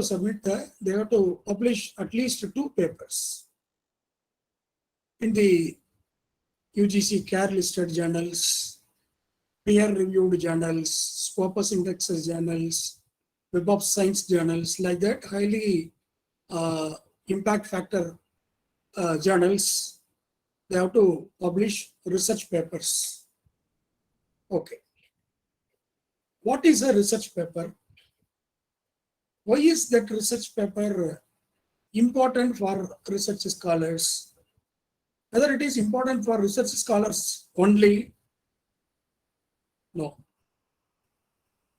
submit they have to publish at least 2 papers in the UGC care listed journals, peer reviewed journals, Scopus indexes journals, Web of Science journals, like that, highly impact factor journals. They have to publish research papers. Okay. What is a research paper? Why is that research paper important for research scholars? Whether it is important for research scholars only? No.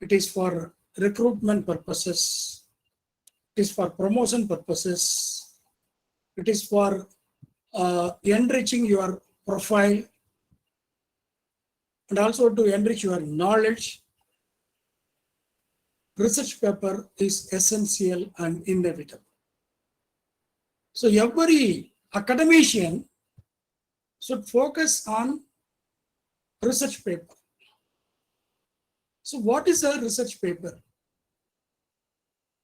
It is for recruitment purposes. It is for promotion purposes. It is for enriching your profile and also to enrich your knowledge. Research paper is essential and inevitable. So every academician should focus on research paper. So what is a research paper?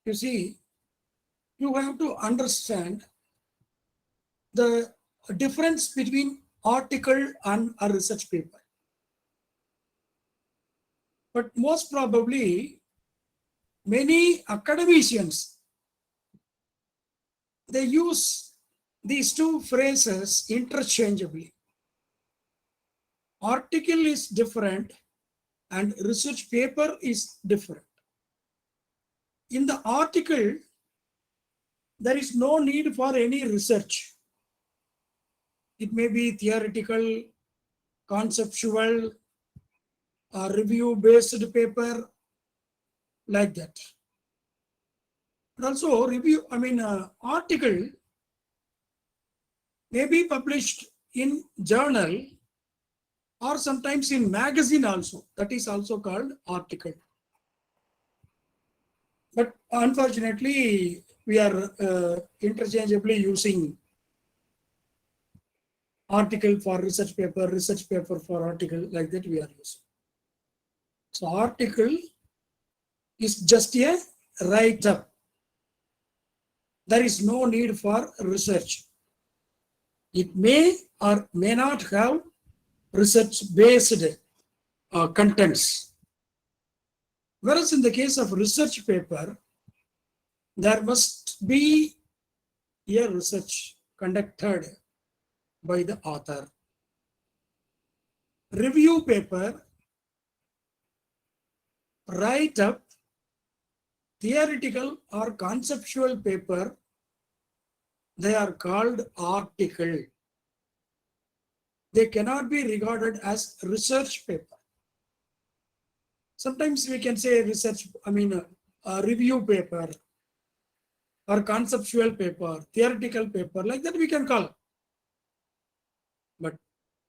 You see, you have to understand the difference between article and a research paper. But most probably, many academicians, they use these 2 phrases interchangeably. Article is different and research paper is different. In the article, there is no need for any research. It may be theoretical, conceptual, review-based paper, like that. But also article may be published in journal or sometimes in magazine also. That is also called article. But unfortunately, we are interchangeably using article for research paper for article, like that we are using. So article is just a write-up. There is no need for research. It may or may not have research-based contents. Whereas in the case of research paper, there must be a research conducted by the author. Review paper, write-up, theoretical or conceptual paper, they are called article. They cannot be regarded as research paper. Sometimes we can say review paper or conceptual paper, theoretical paper, like that we can call. But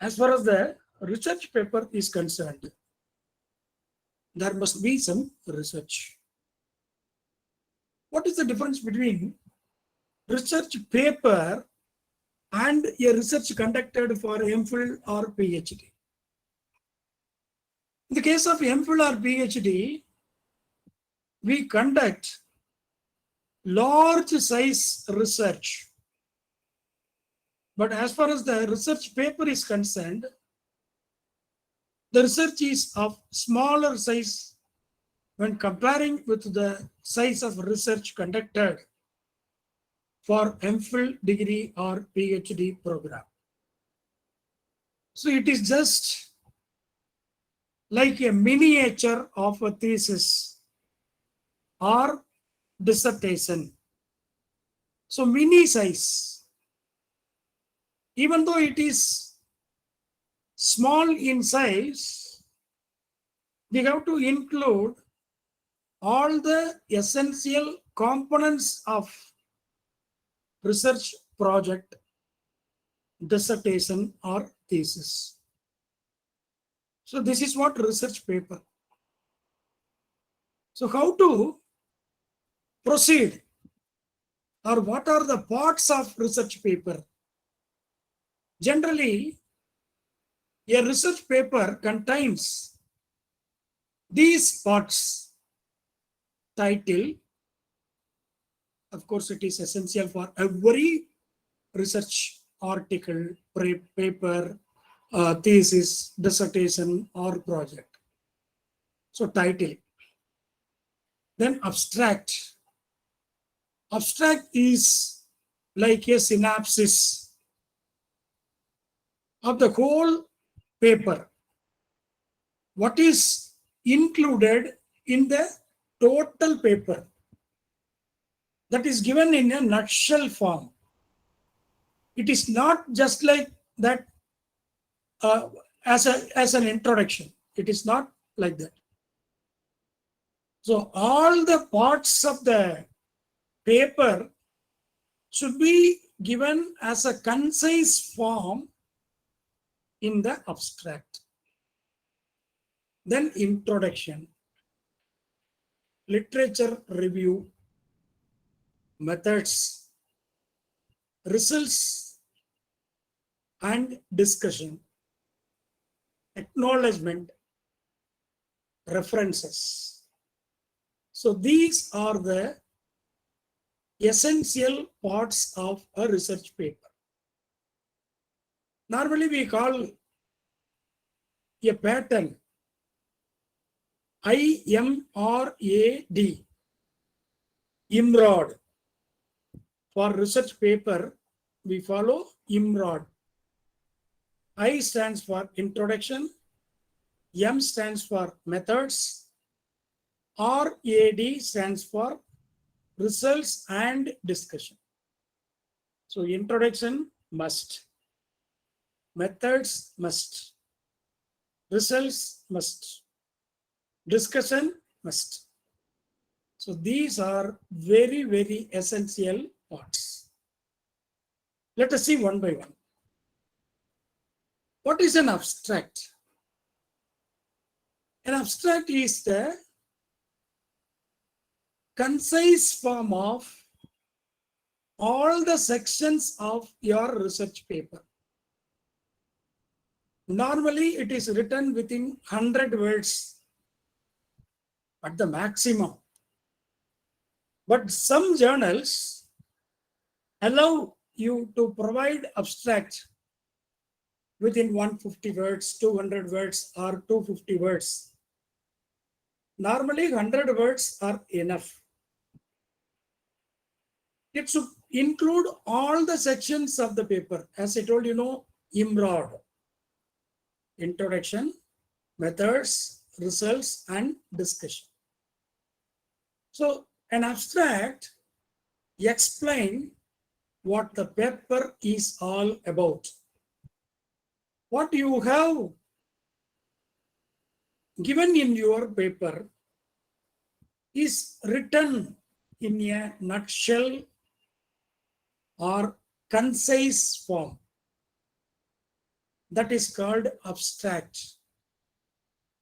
as far as the research paper is concerned, there must be some research. What is the difference between research paper and a research conducted for Aimful or PhD? In the case of Aimful or PhD, we conduct large size research. But as far as the research paper is concerned, the research is of smaller size when comparing with the size of research conducted for Aimful degree or PhD program. So it is just like a miniature of a thesis or dissertation. So mini size, even though it is small in size, we have to include all the essential components of research project, dissertation or thesis. So this is what research paper. So how to proceed, or what are the parts of research paper? Generally, a research paper contains these parts: title, of course, it is essential for every research article, paper, thesis, dissertation, or project. So title. Then abstract. Abstract is like a synopsis of the whole paper. What is included in the total paper? That is given in a nutshell form. It is not just like that as an introduction. It is not like that. So all the parts of the paper should be given as a concise form in the abstract. Then introduction, literature review, methods, results and discussion, acknowledgement, references. So these are the essential parts of a research paper. Normally we call a pattern IMRAD, IMRAD. For research paper, we follow IMRAD. I stands for introduction, M stands for methods, RAD stands for results and discussion. So introduction must, methods must, results must, discussion must. So these are very, very essential parts. Let us see one by one. What is an abstract? An abstract is the concise form of all the sections of your research paper. Normally it is written within 100 words at the maximum. But some journals allow you to provide abstract within 150 words, 200 words, or 250 words. Normally 100 words are enough. It should include all the sections of the paper. As I told you, IMRAD, introduction, methods, results, and discussion. So an abstract explains what the paper is all about. What you have given in your paper is written in a nutshell or concise form. That is called abstract.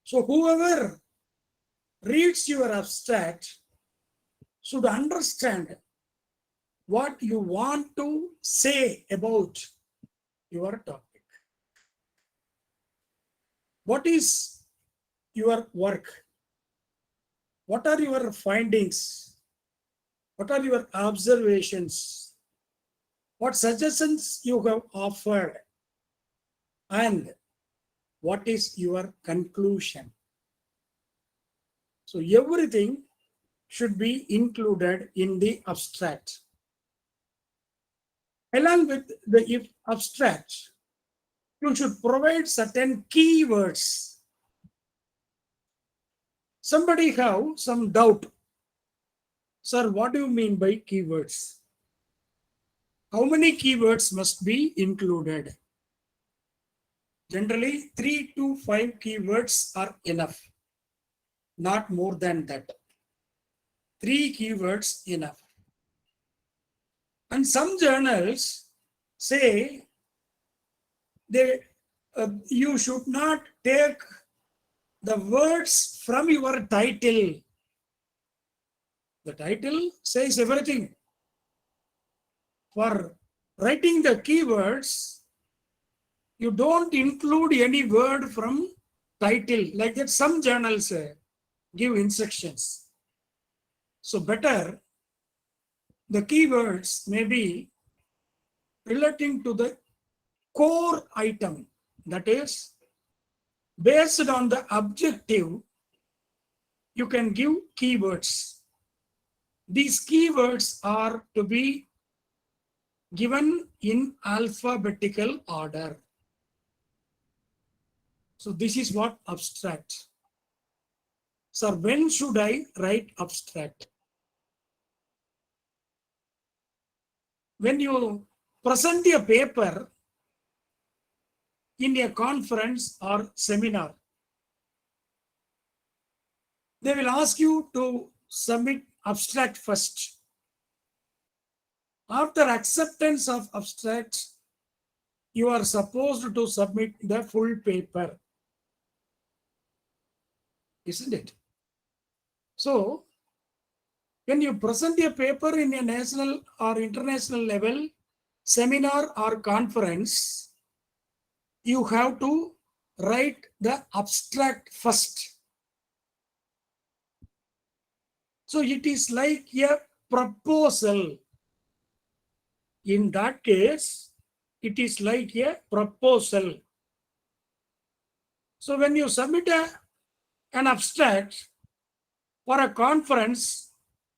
So whoever reads your abstract should understand what you want to say about your topic. What is your work? What are your findings? What are your observations? What suggestions you have offered? And what is your conclusion? So everything should be included in the abstract. Along with the abstract, you should provide certain keywords. Somebody have some doubt. Sir, what do you mean by keywords? How many keywords must be included? Generally, 3 to 5 keywords are enough. Not more than that. 3 keywords enough. And some journals say you should not take the words from your title. The title says everything. For writing the keywords, you don't include any word from title. Like that, some journals give instructions. So better The keywords may be relating to the core item, that is, based on the objective, you can give keywords. These keywords are to be given in alphabetical order. So this is what abstract. So when should I write abstract? When you present a paper in a conference or seminar, they will ask you to submit abstract first. After acceptance of abstract, you are supposed to submit the full paper, isn't it? So, when you present a paper in a national or international level, seminar or conference, you have to write the abstract first. So it is like a proposal. In that case, it is like a proposal. So when you submit an abstract for a conference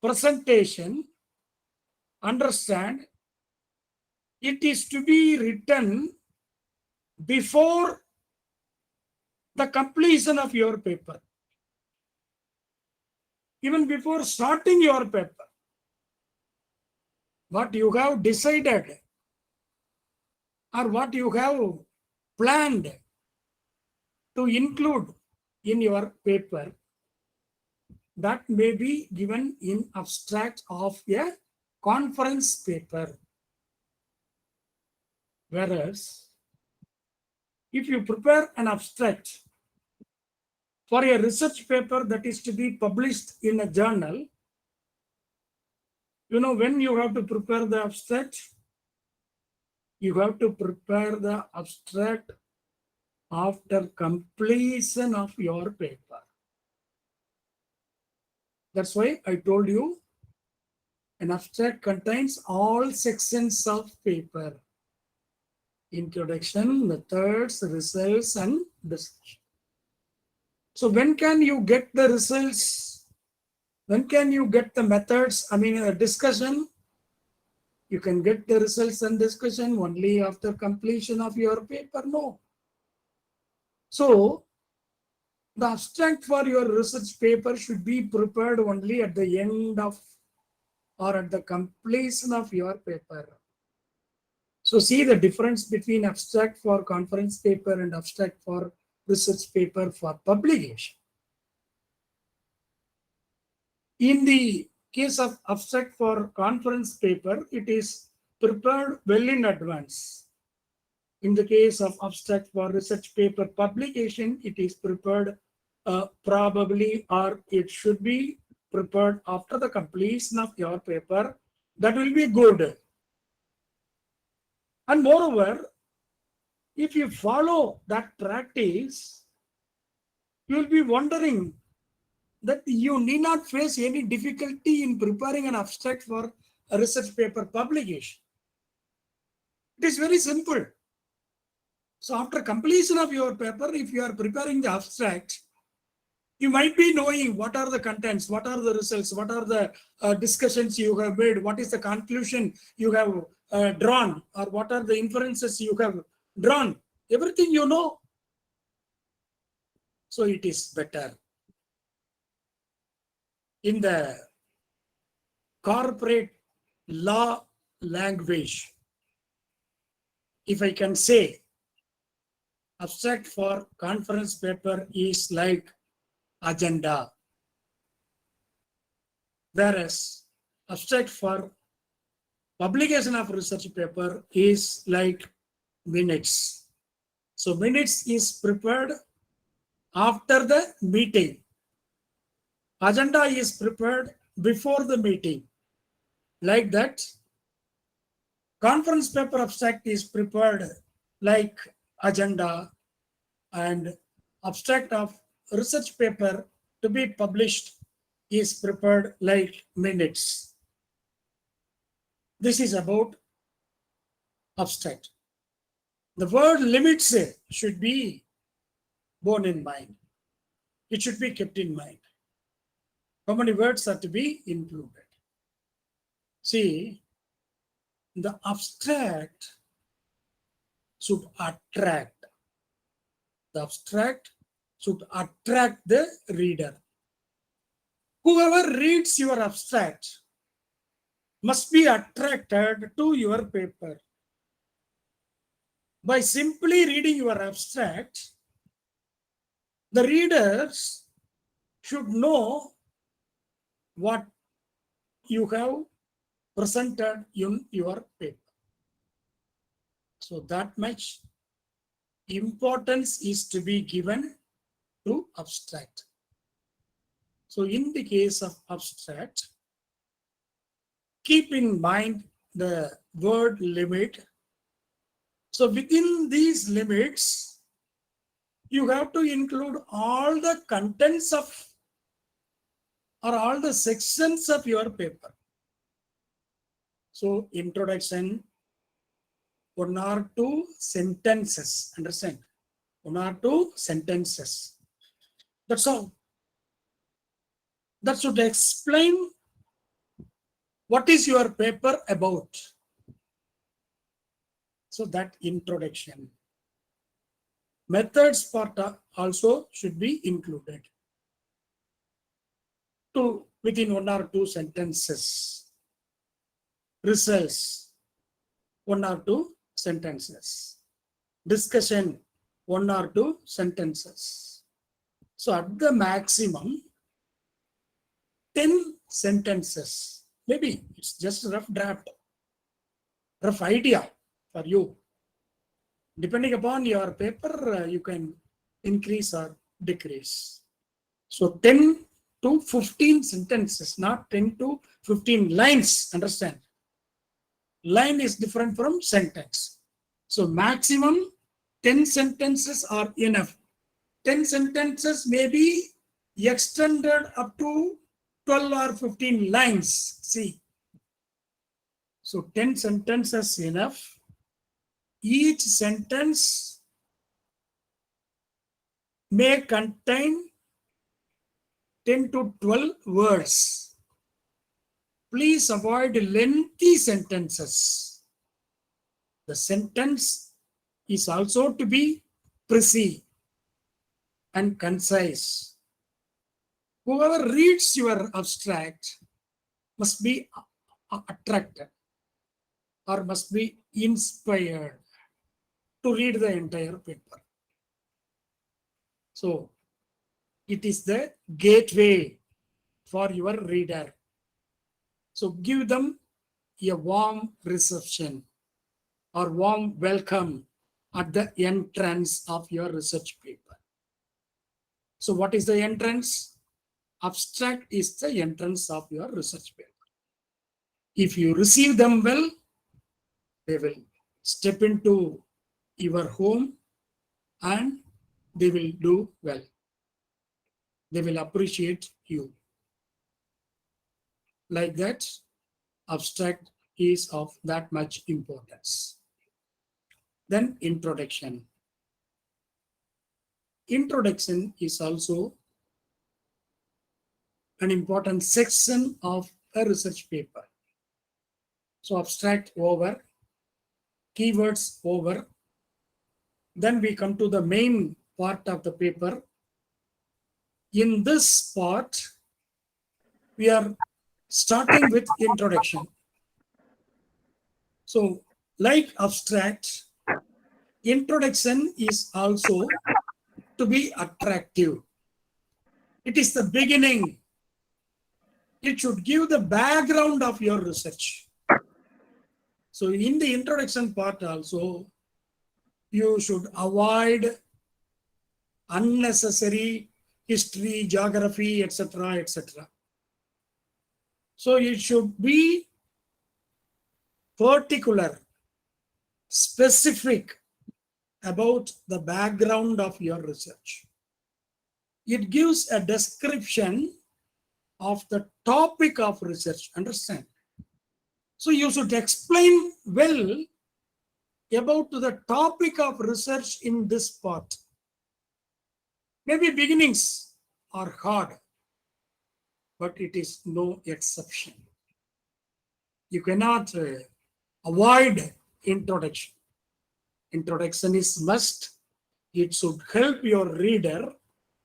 presentation, understand it is to be written before the completion of your paper, even before starting your paper. What you have decided or what you have planned to include in your paper, that may be given in abstract of a conference paper. Whereas, if you prepare an abstract for a research paper that is to be published in a journal, you know when you have to prepare the abstract? You have to prepare the abstract after completion of your paper. That's why I told you an abstract contains all sections of paper: introduction, methods, results, and discussion. So when can you get the results? When can you get the methods? I mean, a discussion. You can get the results and discussion only after completion of your paper. No. So the abstract for your research paper should be prepared only at the end of or at the completion of your paper. So see the difference between abstract for conference paper and abstract for research paper for publication. In the case of abstract for conference paper, it is prepared well in advance. In the case of abstract for research paper publication, it is prepared probably, or it should be prepared after the completion of your paper. That will be good. And moreover, if you follow that practice, you will be wondering that you need not face any difficulty in preparing an abstract for a research paper publication. It is very simple. So after completion of your paper, if you are preparing the abstract, you might be knowing what are the contents, what are the results, what are the discussions you have made, what is the conclusion you have drawn, or what are the inferences you have drawn. Everything you know. So it is better. In the corporate law language, if I can say, abstract for conference paper is like agenda, whereas abstract for publication of research paper is like minutes. So minutes is prepared after the meeting. Agenda is prepared before the meeting. Like that, conference paper abstract is prepared like agenda, and abstract of research paper to be published is prepared like minutes. This is about abstract. The word limits should be borne in mind. It should be kept in mind. How many words are to be included? See, the abstract should attract. The abstract should attract the reader. Whoever reads your abstract must be attracted to your paper. By simply reading your abstract, the readers should know what you have presented in your paper. So that much importance is to be given to abstract. So in the case of abstract, keep in mind the word limit. So within these limits, you have to include all the contents of or all the sections of your paper. So introduction, 1 or 2 sentences, understand? 1 or 2 sentences. That's all. That should explain what is your paper about. So that introduction. Methods part also should be included. Within 1 or 2 sentences. Results, 1 or 2 sentences. Discussion, 1 or 2 sentences. So at the maximum, 10 sentences. Maybe it's just a rough draft, rough idea for you. Depending upon your paper, you can increase or decrease. So 10 to 15 sentences, not 10 to 15 lines, understand? Line is different from sentence. So maximum 10 sentences are enough. 10 sentences may be extended up to 12 or 15 lines. See. So 10 sentences enough. Each sentence may contain 10 to 12 words. Please avoid lengthy sentences. The sentence is also to be precise and concise. Whoever reads your abstract must be attracted or must be inspired to read the entire paper. So it is the gateway for your reader. So give them a warm reception or warm welcome at the entrance of your research paper. So what is the entrance? Abstract is the entrance of your research paper. If you receive them well, they will step into your home and they will do well. They will appreciate you. Like that, abstract is of that much importance. Then introduction. Introduction is also an important section of a research paper. So abstract over, keywords over. Then we come to the main part of the paper. In this part, we are starting with introduction. So like abstract, introduction is also to be attractive. It is the beginning. It should give the background of your research. So in the introduction part also, you should avoid unnecessary history, geography, etc., etc. So it should be particular, specific about the background of your research. It gives a description of the topic of research. Understand? So you should explain well about the topic of research in this part. Maybe beginnings are hard, but it is no exception. You cannot avoid introduction. Introduction is must. It should help your reader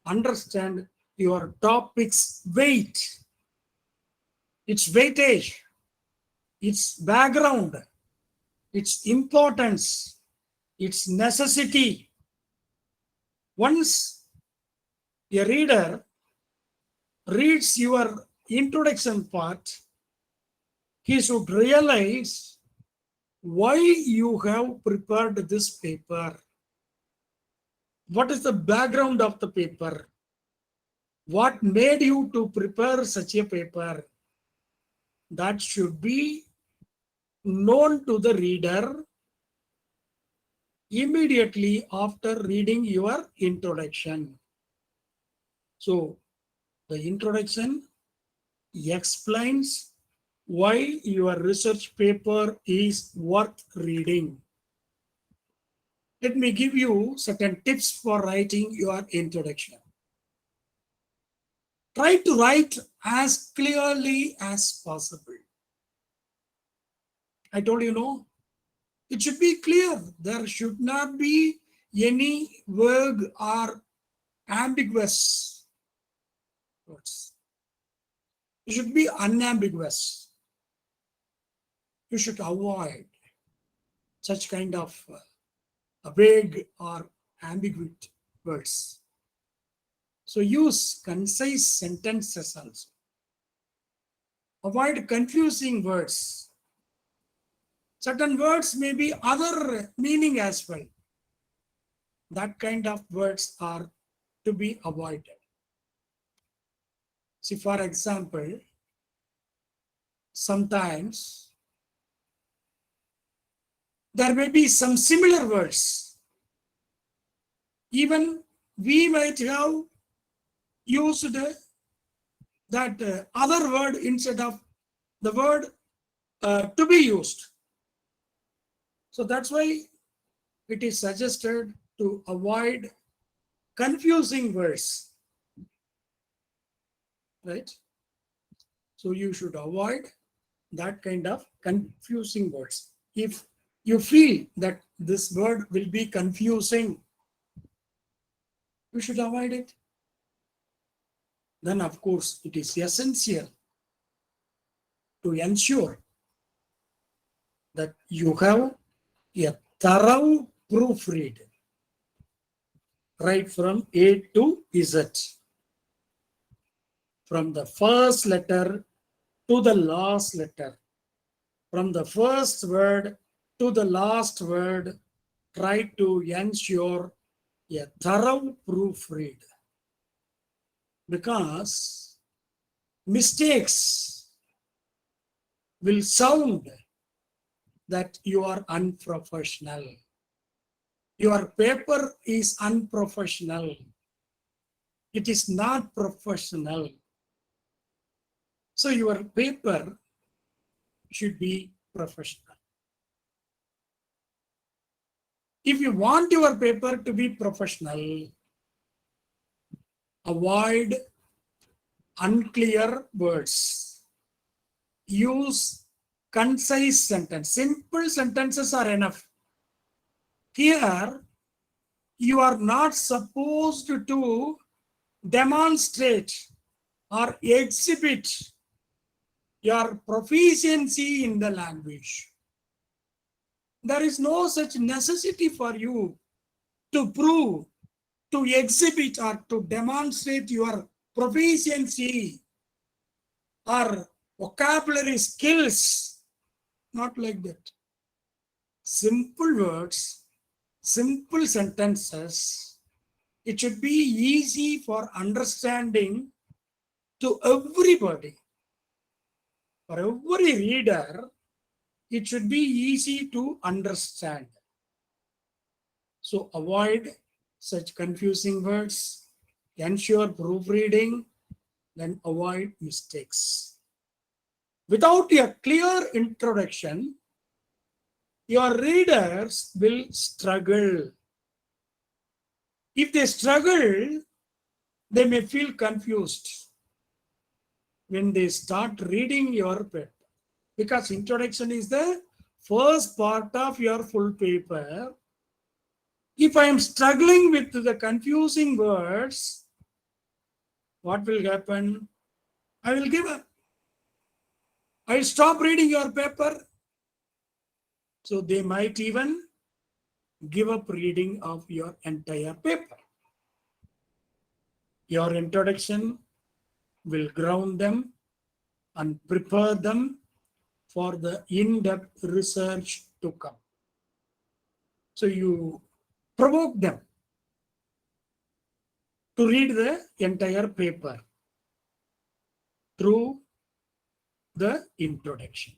understand your topic's weight, its weightage, its background, its importance, its necessity. Once a reader reads your introduction part, he should realize why you have prepared this paper. What is the background of the paper? What made you to prepare such a paper? That should be known to the reader immediately after reading your introduction. So the introduction explains why your research paper is worth reading. Let me give you certain tips for writing your introduction. Try to write as clearly as possible. I told you, no, it should be clear. There should not be any vague or ambiguous words. It should be unambiguous. You should avoid such kind of vague or ambiguous words. So use concise sentences also. Avoid confusing words. Certain words may be other meaning as well. That kind of words are to be avoided. See, for example, sometimes there may be some similar words. Even we might have used that other word instead of the word to be used. So that's why it is suggested to avoid confusing words, right? So you should avoid that kind of confusing words. If you feel that this word will be confusing, you should avoid it. Then, of course, it is essential to ensure that you have a thorough proofread right from A to Z, from the first letter to the last letter, from the first word to the last word. Try to ensure a thorough proofread, because mistakes will sound that you are unprofessional. Your paper is unprofessional. It is not professional. So your paper should be professional. If you want your paper to be professional, avoid unclear words. Use concise sentence. Simple sentences are enough. Here, you are not supposed to demonstrate or exhibit your proficiency in the language. There is no such necessity for you to prove, to exhibit, or to demonstrate your proficiency or vocabulary skills. Not like that. Simple words, simple sentences. It should be easy for understanding to everybody. For every reader, it should be easy to understand. So avoid such confusing words, ensure proofreading, then avoid mistakes. Without a clear introduction, your readers will struggle. If they struggle, they may feel confused when they start reading your paper, because introduction is the first part of your full paper. If I am struggling with the confusing words, what will happen? I will give up. I will stop reading your paper. So they might even give up reading of your entire paper. Your introduction will ground them and prepare them for the in-depth research to come. So you provoke them to read the entire paper through the introduction.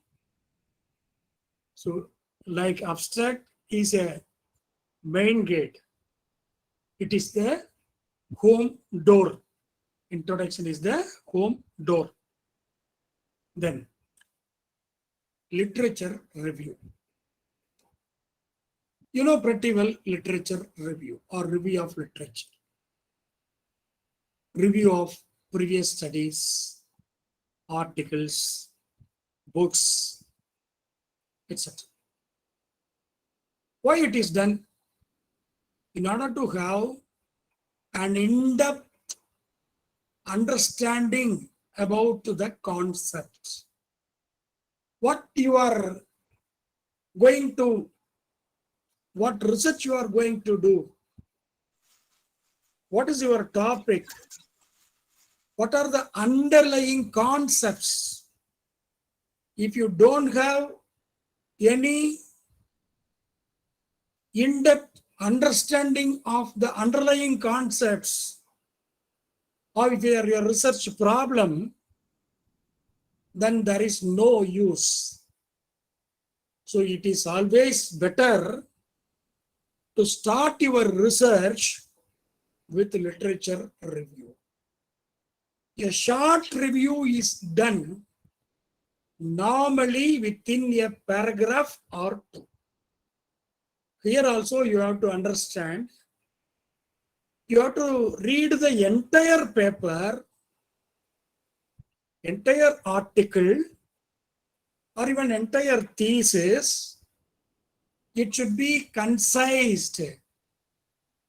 So like abstract is a main gate. It is the home door. Introduction is the home door. Then literature review. You know pretty well literature review or review of literature. Review of previous studies, articles, books, etc. Why it is done? In order to have an in-depth understanding about the concept. What you are going to, what research you are going to do, what is your topic, what are the underlying concepts. If you don't have any in-depth understanding of the underlying concepts, or if you are your research problem, then there is no use. So it is always better to start your research with literature review. A short review is done normally within a paragraph or two. Here also you have to understand, you have to read the entire paper, entire article, or even entire thesis. It should be concised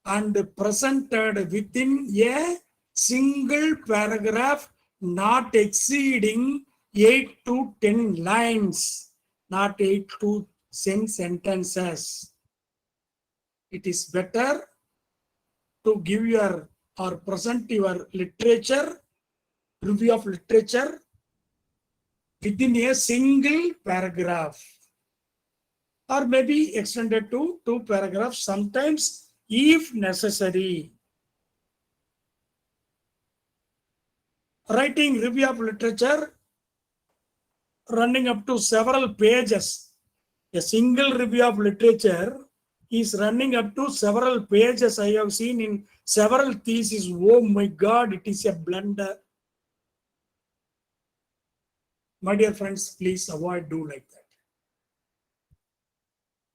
and presented within a single paragraph, not exceeding 8 to 10 lines, not 8 to 10 sentences. It is better to give your or present your literature, review of literature within a single paragraph, or maybe extended to 2 paragraphs sometimes if necessary. Writing review of literature running up to several pages. A single review of literature is running up to several pages. I have seen in several theses. Oh my God, it is a blunder. My dear friends, please avoid do like that.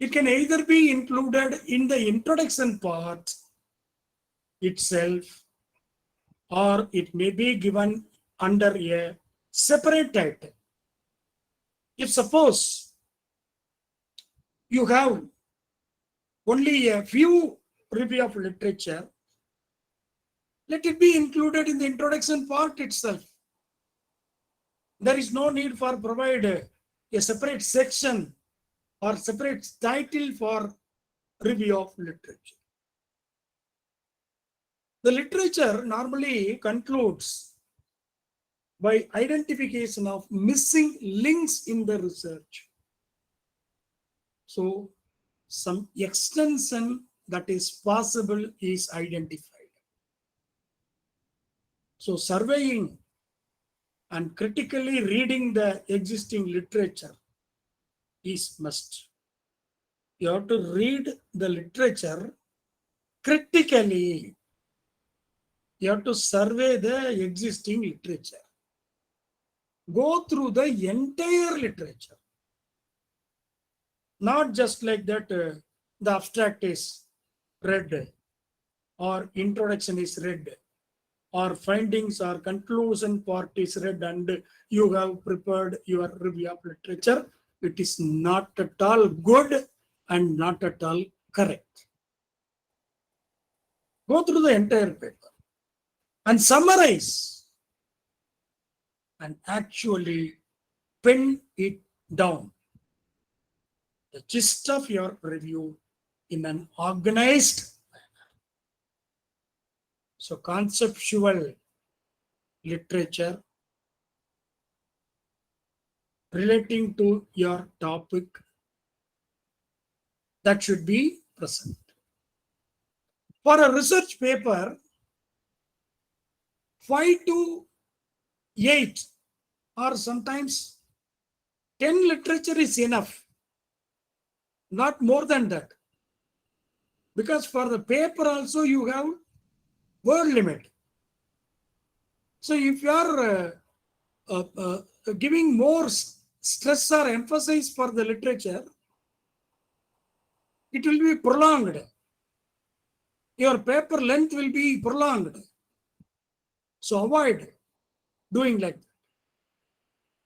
It can either be included in the introduction part itself, or it may be given under a separate title. If suppose you have only a few review of literature, let it be included in the introduction part itself. There is no need for provide a separate section or separate title for review of literature. The literature normally concludes by identification of missing links in the research. So some extension that is possible is identified. So surveying and critically reading the existing literature is must. You have to read the literature critically. You have to survey the existing literature. go through the entire literature. Not just like that, the abstract is read, or introduction is read, or findings or conclusion part is read, and you have prepared your review of literature. It is not at all good and not at all correct. Go through the entire paper and summarize and actually pin it down. The gist of your review in an organized manner. So conceptual literature relating to your topic, that should be present. For a research paper, 5 to 8 or sometimes 10 literature is enough, not more than that. Because for the paper also you have word limit. So if you are giving more stress or emphasis for the literature, it will be prolonged. Your paper length will be prolonged. So avoid doing like that.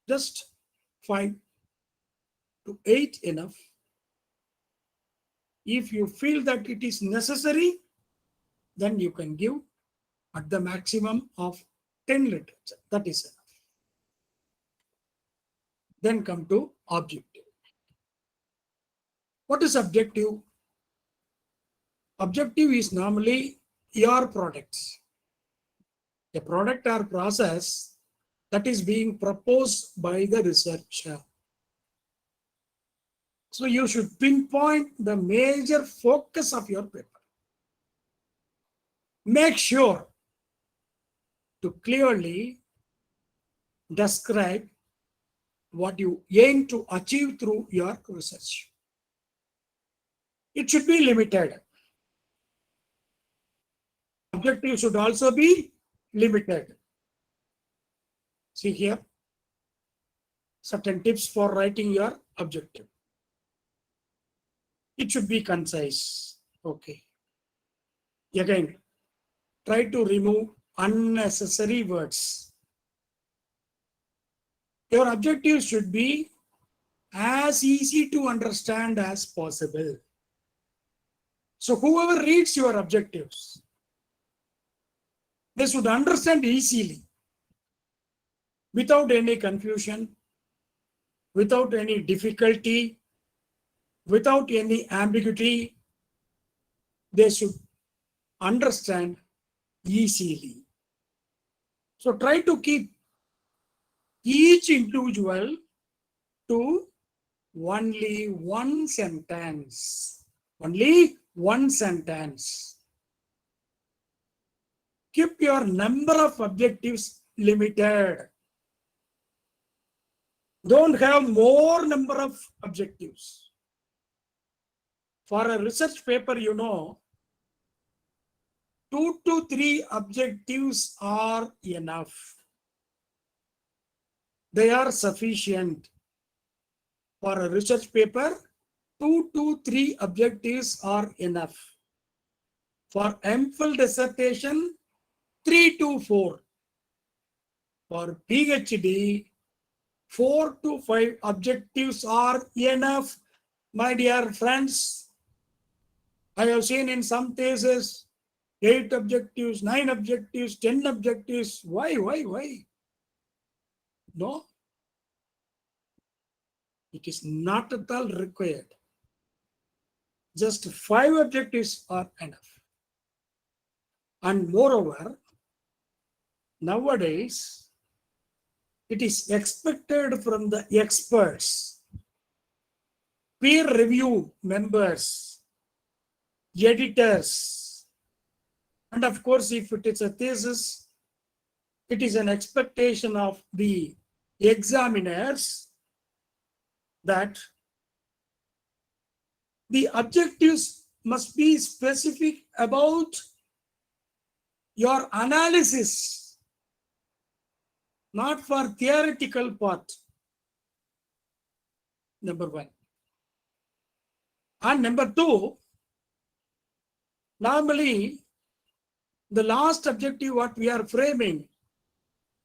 Just 5 to 8 enough. If you feel that it is necessary, then you can give at the maximum of 10 literature. That is enough. Then come to objective. What is objective? Objective is normally your products. A product or process that is being proposed by the researcher. So you should pinpoint the major focus of your paper. Make sure to clearly describe what you aim to achieve through your research. It should be limited. Objective should also be limited. See here, certain tips for writing your objective. It should be concise. Okay. Again, try to remove unnecessary words. Your objective should be as easy to understand as possible. So whoever reads your objectives, they should understand easily, without any confusion, without any difficulty, without any ambiguity. They should understand easily. So try to keep each individual to only one sentence. Only one sentence. Keep your number of objectives limited. Don't have more number of objectives. For a research paper, 2 to 3 objectives are enough. They are sufficient. For a research paper, 2 to 3 objectives are enough. For Aimful dissertation, 3 to 4. For PhD, 4 to 5 objectives are enough. My dear friends, I have seen in some cases 8 objectives, 9 objectives, 10 objectives. Why? No, it is not at all required. Just 5 objectives are enough. And moreover, nowadays, it is expected from the experts, peer review members, editors, and of course, if it is a thesis, it is an expectation of the examiners that the objectives must be specific about your analysis. not for theoretical part. Number one. And number two, normally the last objective what we are framing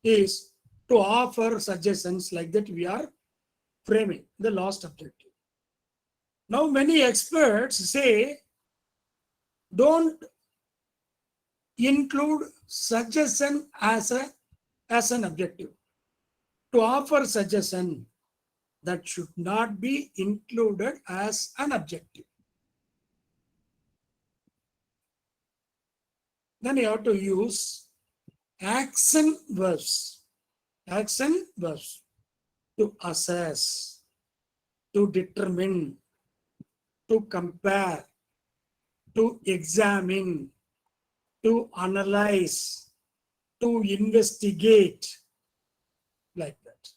is to offer suggestions, like that we are framing the last objective. Now many experts say don't include suggestion as an objective. To offer suggestion, that should not be included as an objective. Then you have to use action verbs. Action verbs to assess, to determine, to compare, to examine, to analyze, to investigate, like that.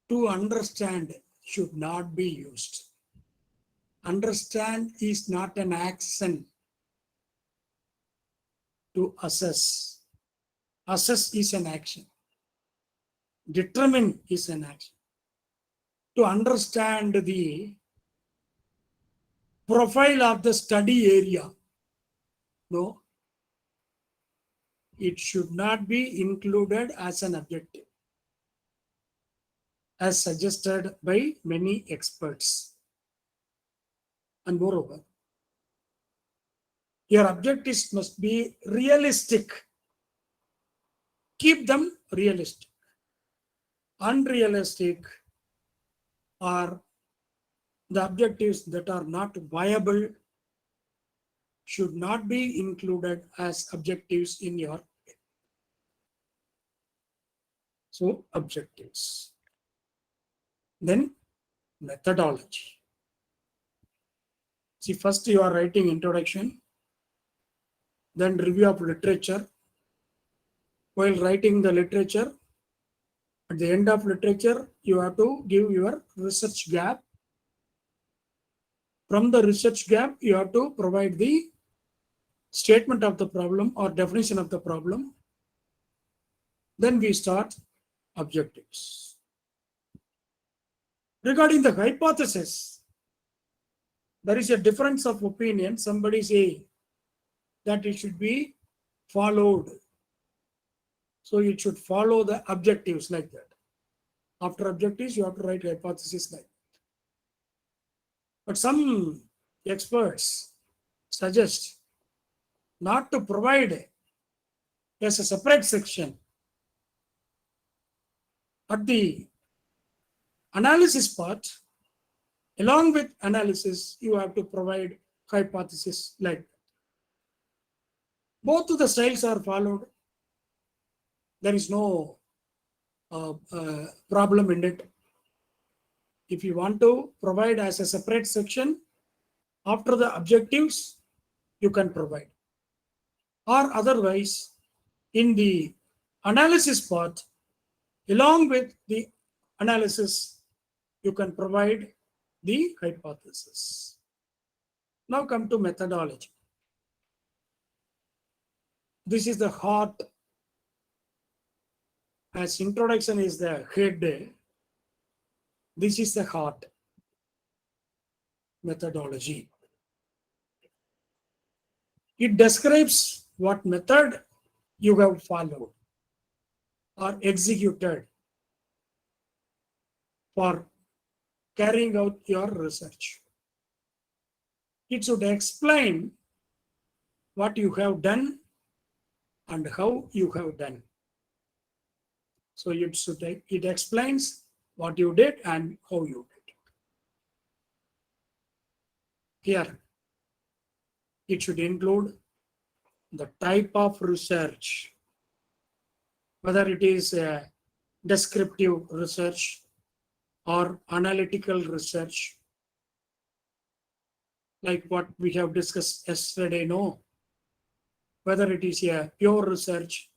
To understand should not be used. Understand is not an action. To assess. Assess is an action. Determine is an action. To understand the profile of the study area, no, it should not be included as an objective, as suggested by many experts. And moreover, your objectives must be realistic. Keep them realistic. Unrealistic are the objectives that are not viable, should not be included as objectives in your. So objectives. Then methodology. See, first you are writing introduction, then review of literature. While writing the literature, at the end of literature, you have to give your research gap. From the research gap, you have to provide the statement of the problem or definition of the problem. Then we start objectives. Regarding the hypothesis, there is a difference of opinion. Somebody say that it should be followed. So it should follow the objectives, like that. After objectives, you have to write hypothesis like that. But some experts suggest not to provide as a separate section. At the analysis part, along with analysis, you have to provide hypothesis like that. Both of the styles are followed. There is no problem in it. If you want to provide as a separate section after the objectives, you can provide. Or otherwise, in the analysis part, along with the analysis, you can provide the hypothesis. Now come to methodology. This is the heart. As introduction is the head, this is the heart. Methodology. It describes what method you have followed or executed for carrying out your research. It should explain what you have done and how you have done. So it explains what you did and how you did. Here, it should include the type of research, whether it is a descriptive research or analytical research, like what we have discussed yesterday, no? Whether it is a pure research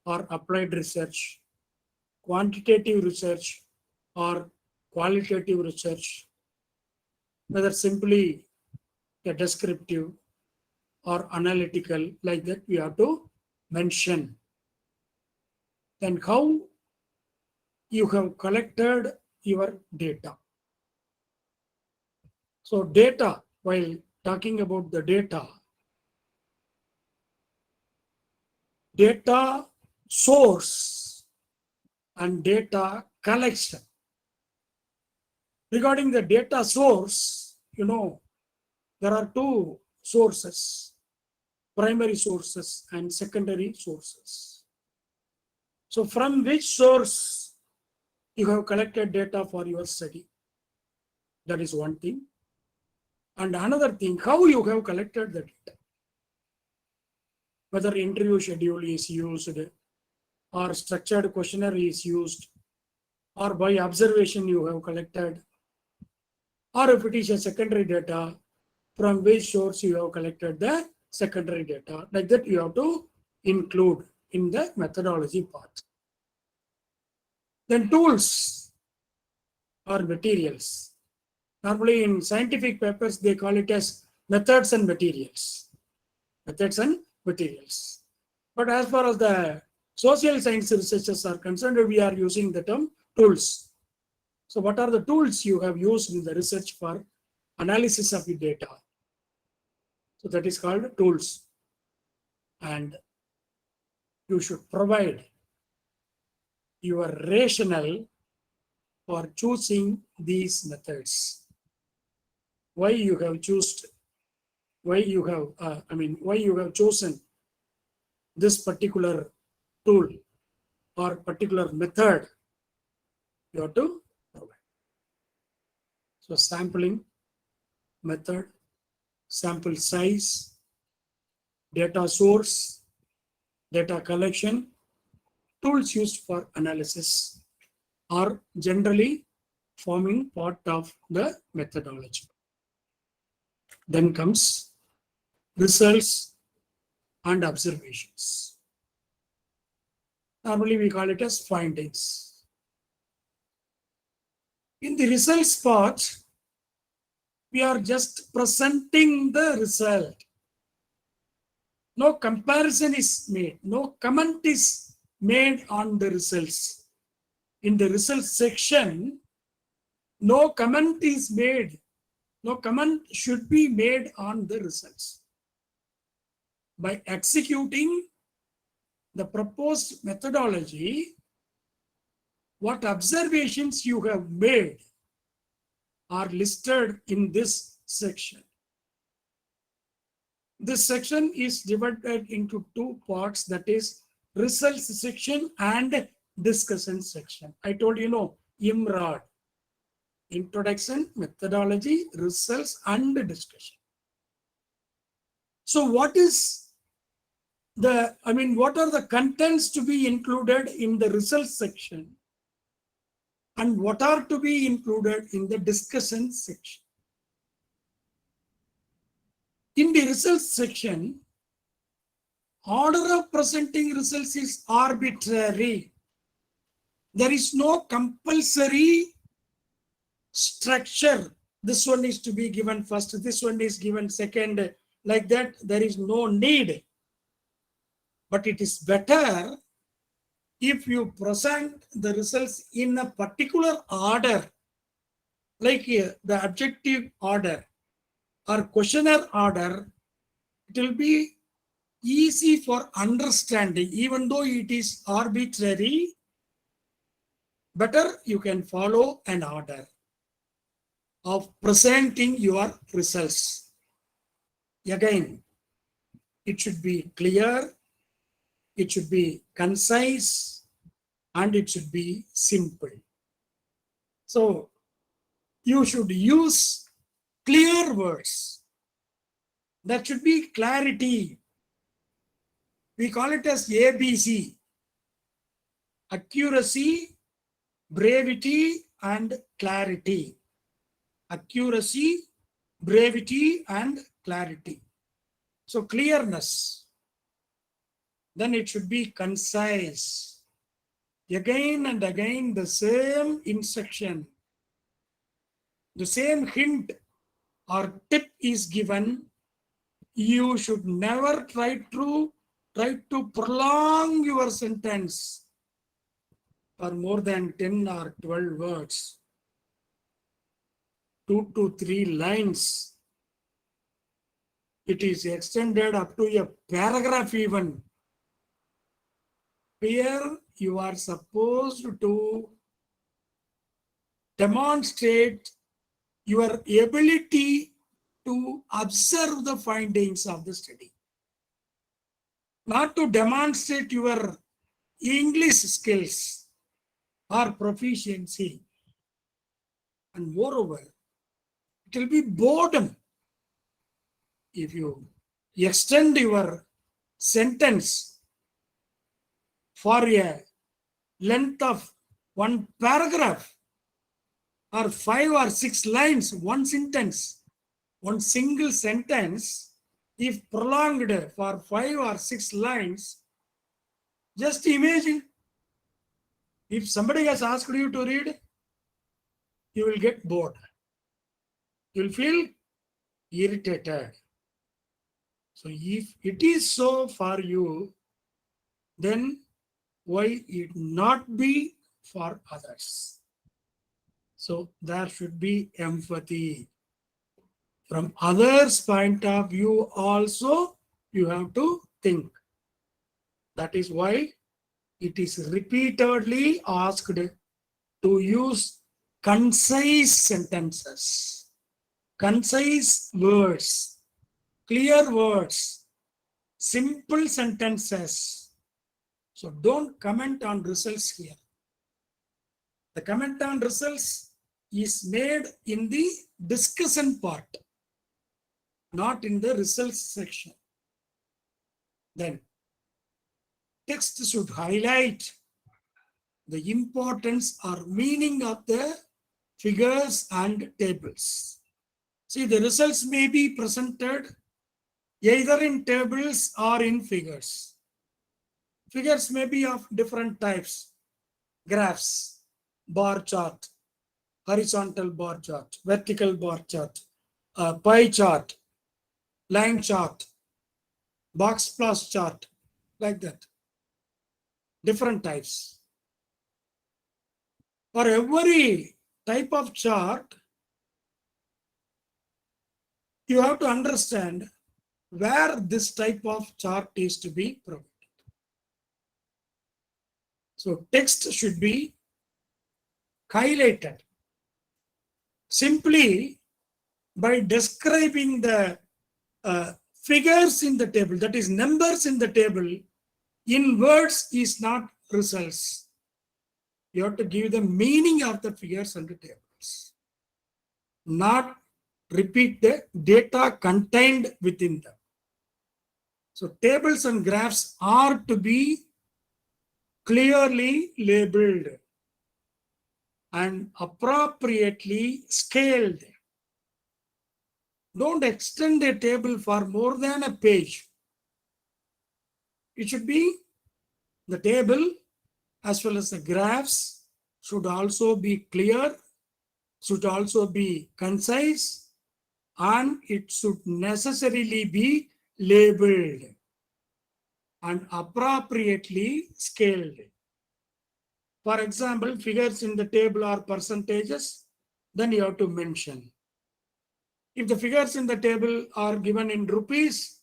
or applied research, quantitative research or qualitative research, whether simply a descriptive or analytical, like that we have to mention. Then how you have collected your data. So data, while talking about the data source and data collection. Regarding the data source, there are two sources, primary sources and secondary sources. So from which source you have collected data for your study? That is one thing. And another thing, how you have collected the data. Whether interview schedule is used, or structured questionnaire is used, or by observation you have collected, or if it is a secondary data, from which source you have collected the secondary data. Like that you have to include in the methodology part. Then tools or materials. Normally in scientific papers, they call it as methods and materials. Methods and materials. But as far as the social science researchers are concerned, we are using the term tools. So what are the tools you have used in the research for analysis of the data? So that is called tools. And you should provide your rationale for choosing these methods. Why you have chosen this particular tool or particular method, you have to provide. So sampling method, sample size, data source, data collection, tools used for analysis are generally forming part of the methodology. Then comes results and observations. Normally we call it as findings. In the results part, we are just presenting the result. No comparison is made, no comment is made on the results. In the results section, no comment is made. No comment should be made on the results. By executing the proposed methodology, what observations you have made are listed in this section. This section is divided into two parts, that is results section and discussion section. I told you, IMRAD, introduction, methodology, results and discussion. So what are the contents to be included in the results section and what are to be included in the discussion section? In the results section, order of presenting results is arbitrary. There is no compulsory structure. This one is to be given first, this one is given second. Like that, there is no need. But it is better if you present the results in a particular order, like here, the objective order or questionnaire order. It will be easy for understanding, even though it is arbitrary. Better you can follow an order of presenting your results. Again, it should be clear, it should be concise, and it should be simple. So you should use clear words. That should be clarity. We call it as ABC: accuracy, brevity, and clarity. Accuracy, brevity, and clarity. So clearness. Then it should be concise. Again and again, the same instruction, the same hint or tip is given. You should never try try to prolong your sentence for more than 10 or 12 words, 2 to 3 lines. It is extended up to a paragraph even. Here you are supposed to demonstrate your ability to observe the findings of the study, not to demonstrate your English skills or proficiency. And moreover, it will be boredom if you extend your sentence for a length of one paragraph or 5 or 6 lines, one sentence, one single sentence. If prolonged for 5 or 6 lines, just imagine if somebody has asked you to read, you will get bored. You will feel irritated. So if it is so for you, then why it not be for others? So there should be empathy. From others' point of view also, you have to think. That is why it is repeatedly asked to use concise sentences, concise words, clear words, simple sentences. So don't comment on results here. The comment on results is made in the discussion part, not in the results section. Then text should highlight the importance or meaning of the figures and tables. See, the results may be presented either in tables or in figures. Figures may be of different types: graphs, bar chart, horizontal bar chart, vertical bar chart, pie chart, line chart, box plus chart, like that. Different types. For every type of chart, you have to understand where this type of chart is to be provided. So text should be highlighted simply by describing the figures in the table, that is numbers in the table, in words is not results. You have to give the meaning of the figures and the tables, not repeat the data contained within them. So tables and graphs are to be clearly labeled and appropriately scaled. Don't extend a table for more than a page. It should be the table as well as the graphs should also be clear, should also be concise, and it should necessarily be labeled and appropriately scaled. For example, figures in the table are percentages, then you have to mention. If the figures in the table are given in rupees,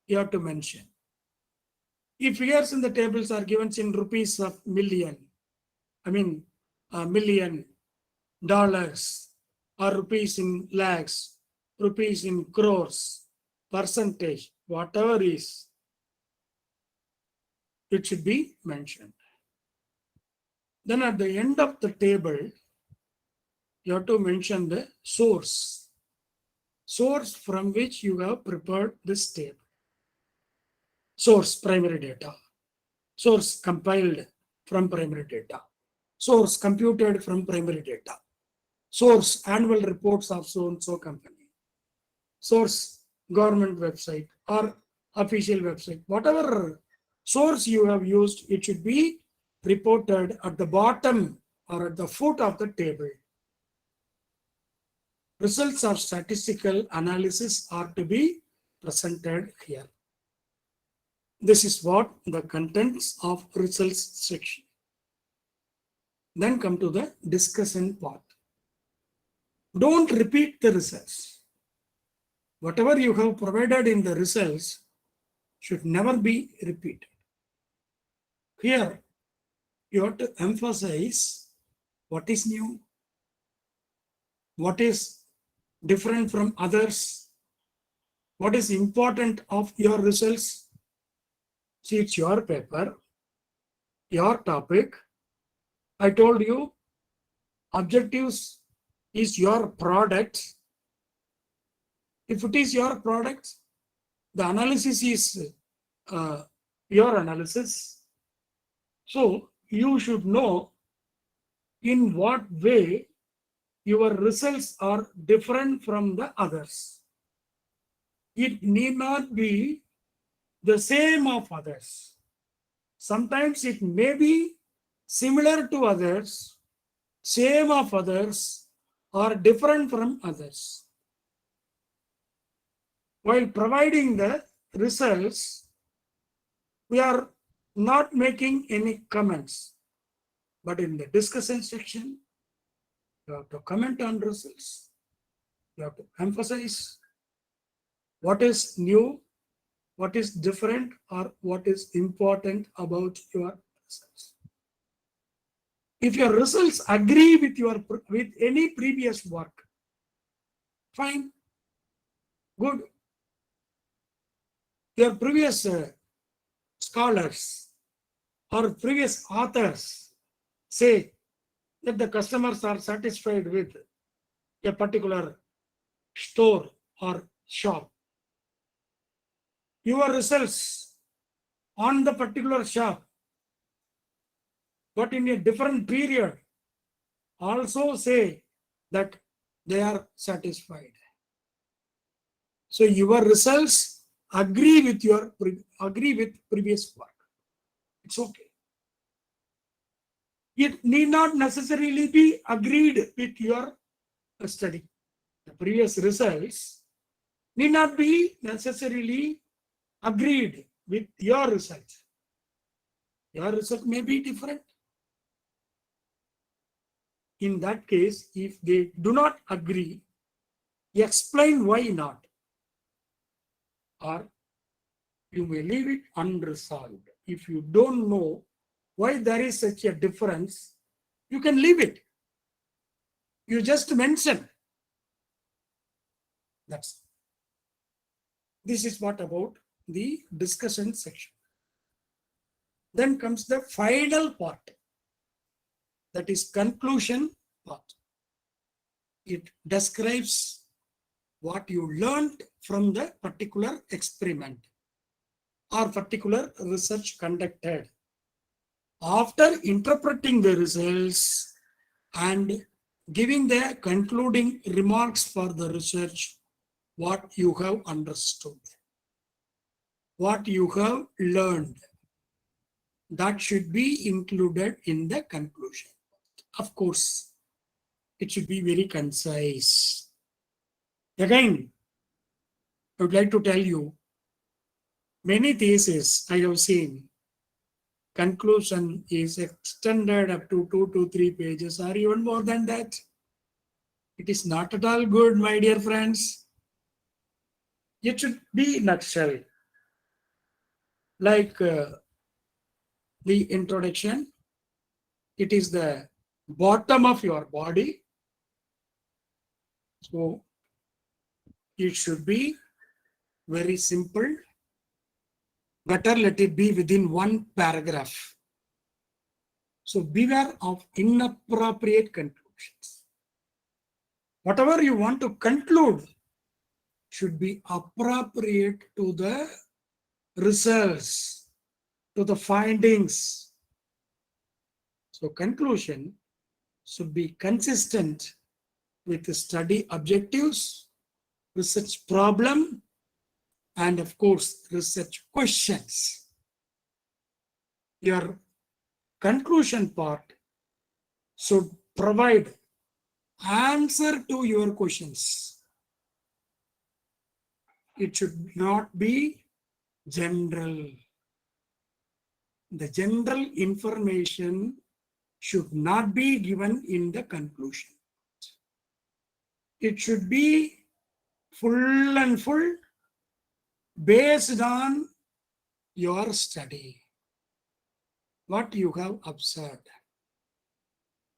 you have to mention. If figures in the tables are given in rupees of million, million dollars, or rupees in lakhs, rupees in crores, percentage, whatever is, it should be mentioned. Then at the end of the table, you have to mention the source from which you have prepared this table. Source, primary data. Source, compiled from primary data. Source, computed from primary data. Source, annual reports of so-and-so company. Source, government website or official website. Whatever source you have used, it should be reported at the bottom or at the foot of the table. Results of statistical analysis are to be presented here. This is what the contents of results section. Then come to the discussion part. Don't repeat the results. Whatever you have provided in the results should never be repeated. Here, you have to emphasize what is new, what is different from others, what is important of your results. See, it's your paper, your topic. I told you, objectives is your product. If it is your product, the analysis is your analysis. So you should know in what way your results are different from the others. It need not be the same of others. Sometimes it may be similar to others, same of others, or different from others. While providing the results, we are not making any comments. But in the discussion section, you have to comment on results. You have to emphasize what is new, what is different, or what is important about your results. If your results agree with any previous work, fine, good. Your previous scholars or previous authors say that the customers are satisfied with a particular store or shop. Your results on the particular shop, but in a different period, also say that they are satisfied. So your results agree with previous work. It's okay. It need not necessarily be agreed with your study. The previous results need not be necessarily agreed with your result. Your result may be different. In that case, if they do not agree, explain why not. Or you may leave it unresolved. If you don't know why there is such a difference, you can leave it. You just mention. This is what about the discussion section. Then comes the final part, that is conclusion part. It describes what you learned from the particular experiment or particular research conducted. After interpreting the results and giving the concluding remarks for the research, what you have understood, what you have learned, that should be included in the conclusion. Of course, it should be very concise. Again, I would like to tell you, many theses I have seen, conclusion is extended up to 2 to 3 pages or even more than that. It is not at all good, my dear friends. It should be nutshell. Like the introduction, it is the bottom of your body. So it should be very simple. Better let it be within one paragraph. So beware of inappropriate conclusions. Whatever you want to conclude should be appropriate to the results, to the findings. So conclusion should be consistent with the study objectives, research problem, and of course, research questions. Your conclusion part should provide answer to your questions. It should not be general. the general information should not be given in the conclusion. It should be full and full based on your study, what you have observed,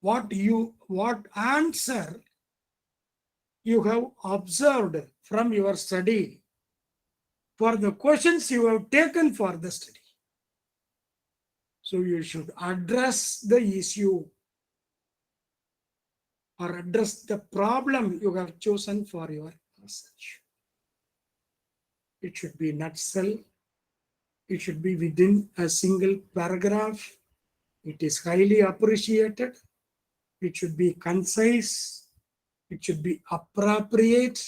what answer you have observed from your study for the questions you have taken for the study. So you should address the issue or address the problem you have chosen for your research. It should be nutshell. It should be within a single paragraph. It is highly appreciated. It should be concise. It should be appropriate.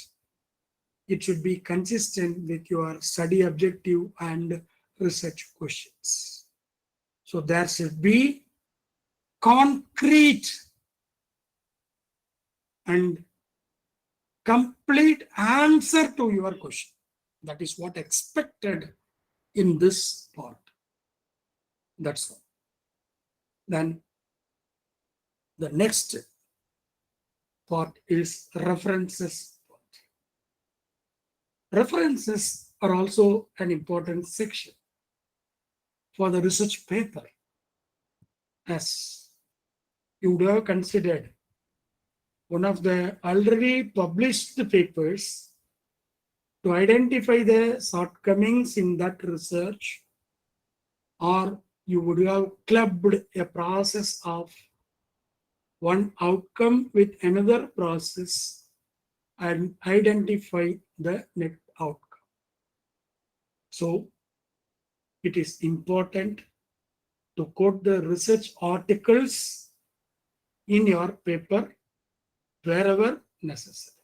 It should be consistent with your study objective and research questions. So there should be concrete and complete answer to your question. That is what expected in this part. That's all. Then the next part is references. References are also an important section for the research paper, as you would have considered one of the already published papers to identify the shortcomings in that research, or you would have clubbed a process of one outcome with another process and identify the net outcome. So it is important to quote the research articles in your paper wherever necessary.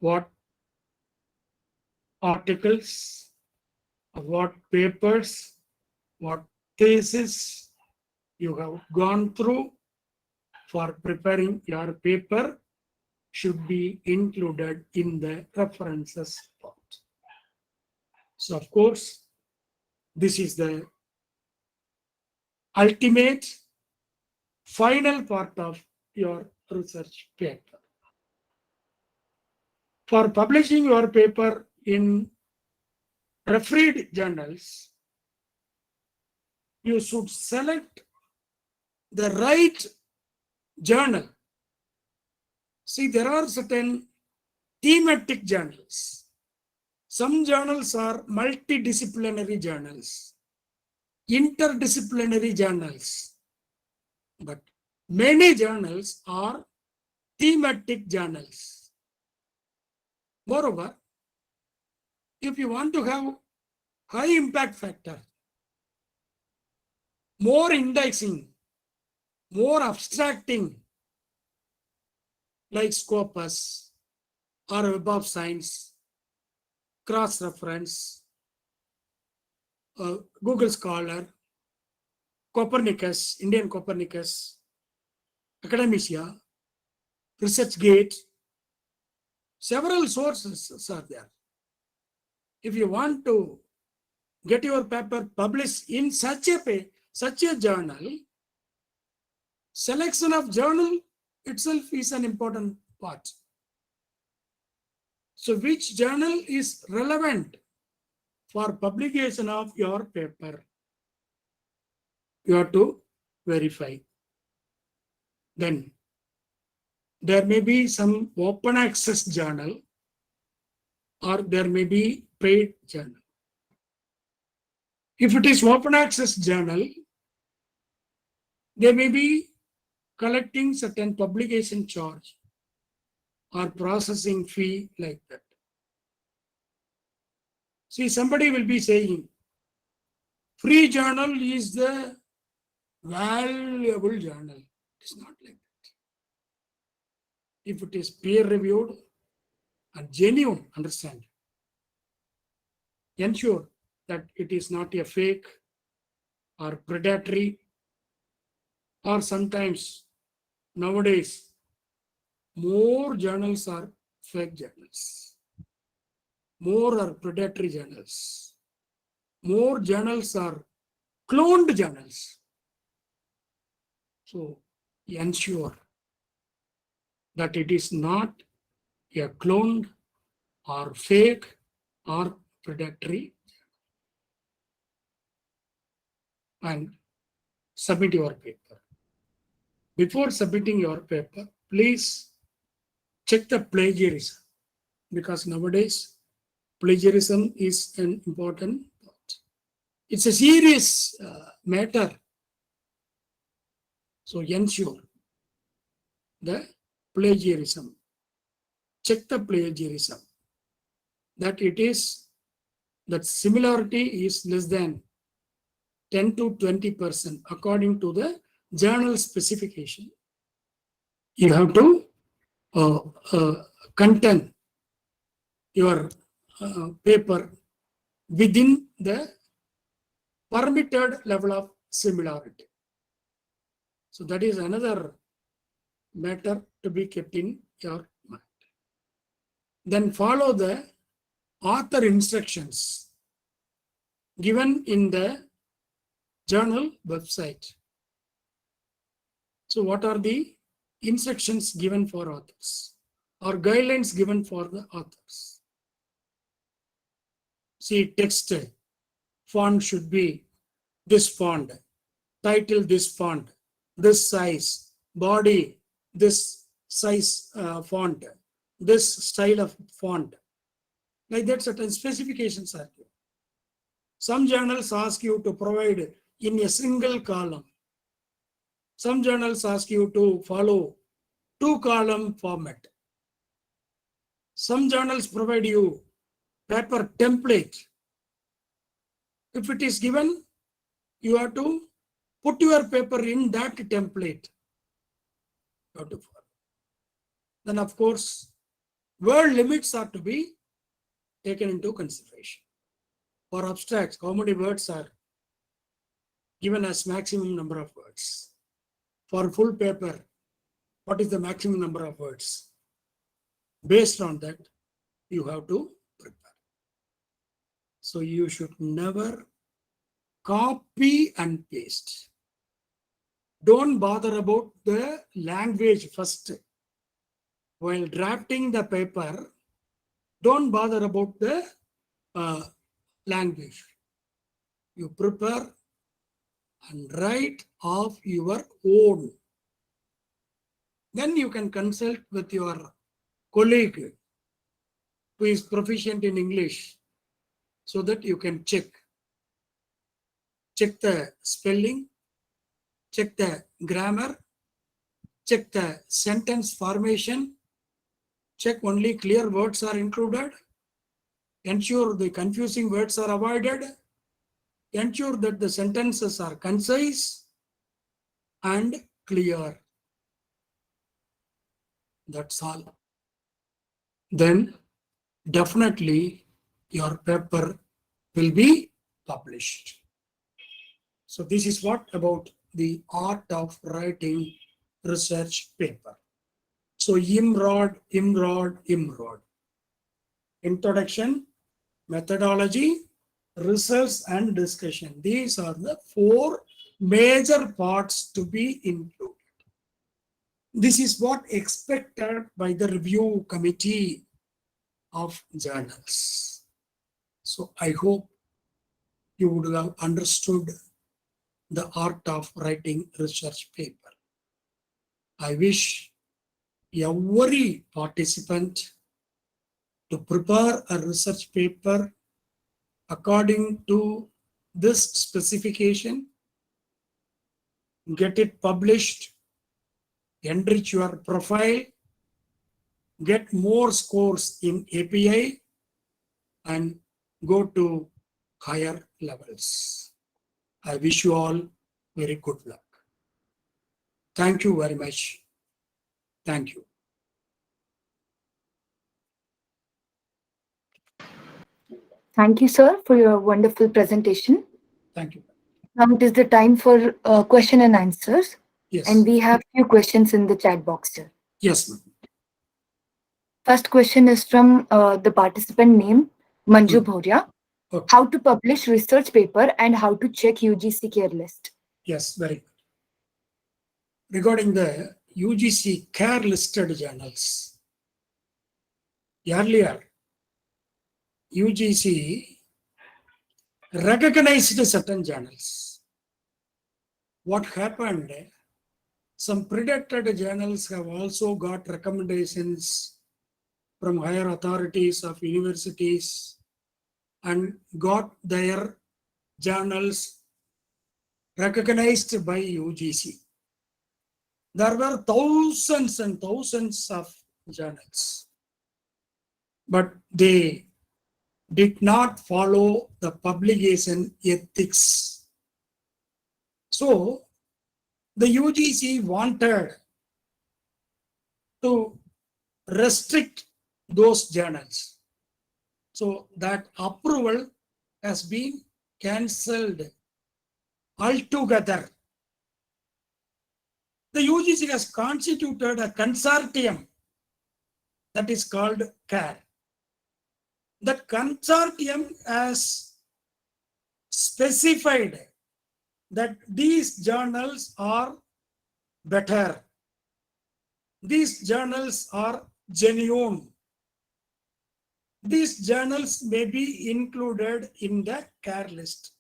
What articles, what papers, what thesis you have gone through for preparing your paper should be included in the references part. So of course, this is the ultimate final part of your research paper. For publishing your paper in refereed journals, you should select the right journal. See, there are certain thematic journals. Some journals are multidisciplinary journals, interdisciplinary journals, but many journals are thematic journals. Moreover, if you want to have high impact factor, more indexing, more abstracting, like Scopus or Web of Science, cross-reference, Google Scholar, Copernicus, Indian Copernicus, Academia, ResearchGate, several sources are there. If you want to get your paper published in such a journal, selection of journal itself is an important part. So which journal is relevant for publication of your paper? You have to verify. Then there may be some open access journal or there may be paid journal. If it is open access journal, they may be collecting certain publication charge or processing fee like that. See, somebody will be saying, free journal is the valuable journal. It is not like that. If it is peer reviewed and genuine, understand, ensure that it is not a fake or predatory, or sometimes nowadays more journals are fake journals, more are predatory journals, more journals are cloned journals. So ensure that it is not a cloned or fake or predatory, and submit your paper. Before submitting your paper, please check the plagiarism, because nowadays plagiarism is an important part. It's a serious matter. So ensure the plagiarism. Check the plagiarism, that that similarity is less than 10 to 20% according to the journal specification. You have to contain your paper within the permitted level of similarity. So that is another matter to be kept in your mind. Then follow the author instructions given in the journal website. So what are the instructions given for authors or guidelines given for the authors? See, text font should be this font, title this font, this size, body this size font, this style of font. Like that, certain specifications are given. Some journals ask you to provide in a single column. Some journals ask you to follow 2-column format. Some journals provide you paper template. If it is given, you have to put your paper in that template. You have to follow. Then, of course, word limits are to be taken into consideration. For abstracts, how many words are given as maximum number of words? For full paper, what is the maximum number of words? Based on that, you have to prepare. So you should never copy and paste. Don't bother about the language first. While drafting the paper, don't bother about the language. You prepare and write of your own. Then you can consult with your colleague who is proficient in English, so that you can check the spelling, check the grammar, check the sentence formation, check only clear words are included, ensure the confusing words are avoided, ensure that the sentences are concise and clear. That's all. Then definitely your paper will be published. So this is what about the art of writing research paper. So IMROD. Introduction, methodology, results and discussion. These are the 4 major parts to be included. This is what expected by the review committee of journals. So I hope you would have understood the art of writing research paper. I wish every participant to prepare a research paper according to this specification, get it published, enrich your profile, get more scores in API, and go to higher levels. I wish you all very good luck. Thank you very much. Thank you. Thank you, sir, for your wonderful presentation. Thank you. Now it is the time for question and answers. Yes. And we have few questions in the chat box, sir. Yes, ma'am. First question is from the participant name, Manju Bhauria. Okay. How to publish research paper and how to check UGC care list. Yes, very good. Regarding the UGC care listed journals, earlier UGC recognized certain journals. What happened? Some predicted journals have also got recommendations from higher authorities of universities and got their journals recognized by UGC. There were thousands and thousands of journals, but they did not follow the publication ethics. So the UGC wanted to restrict those journals. So that approval has been cancelled altogether. The UGC has constituted a consortium that is called CARE. That consortium has specified that these journals are better. These journals are genuine. These journals may be included in the CARE list.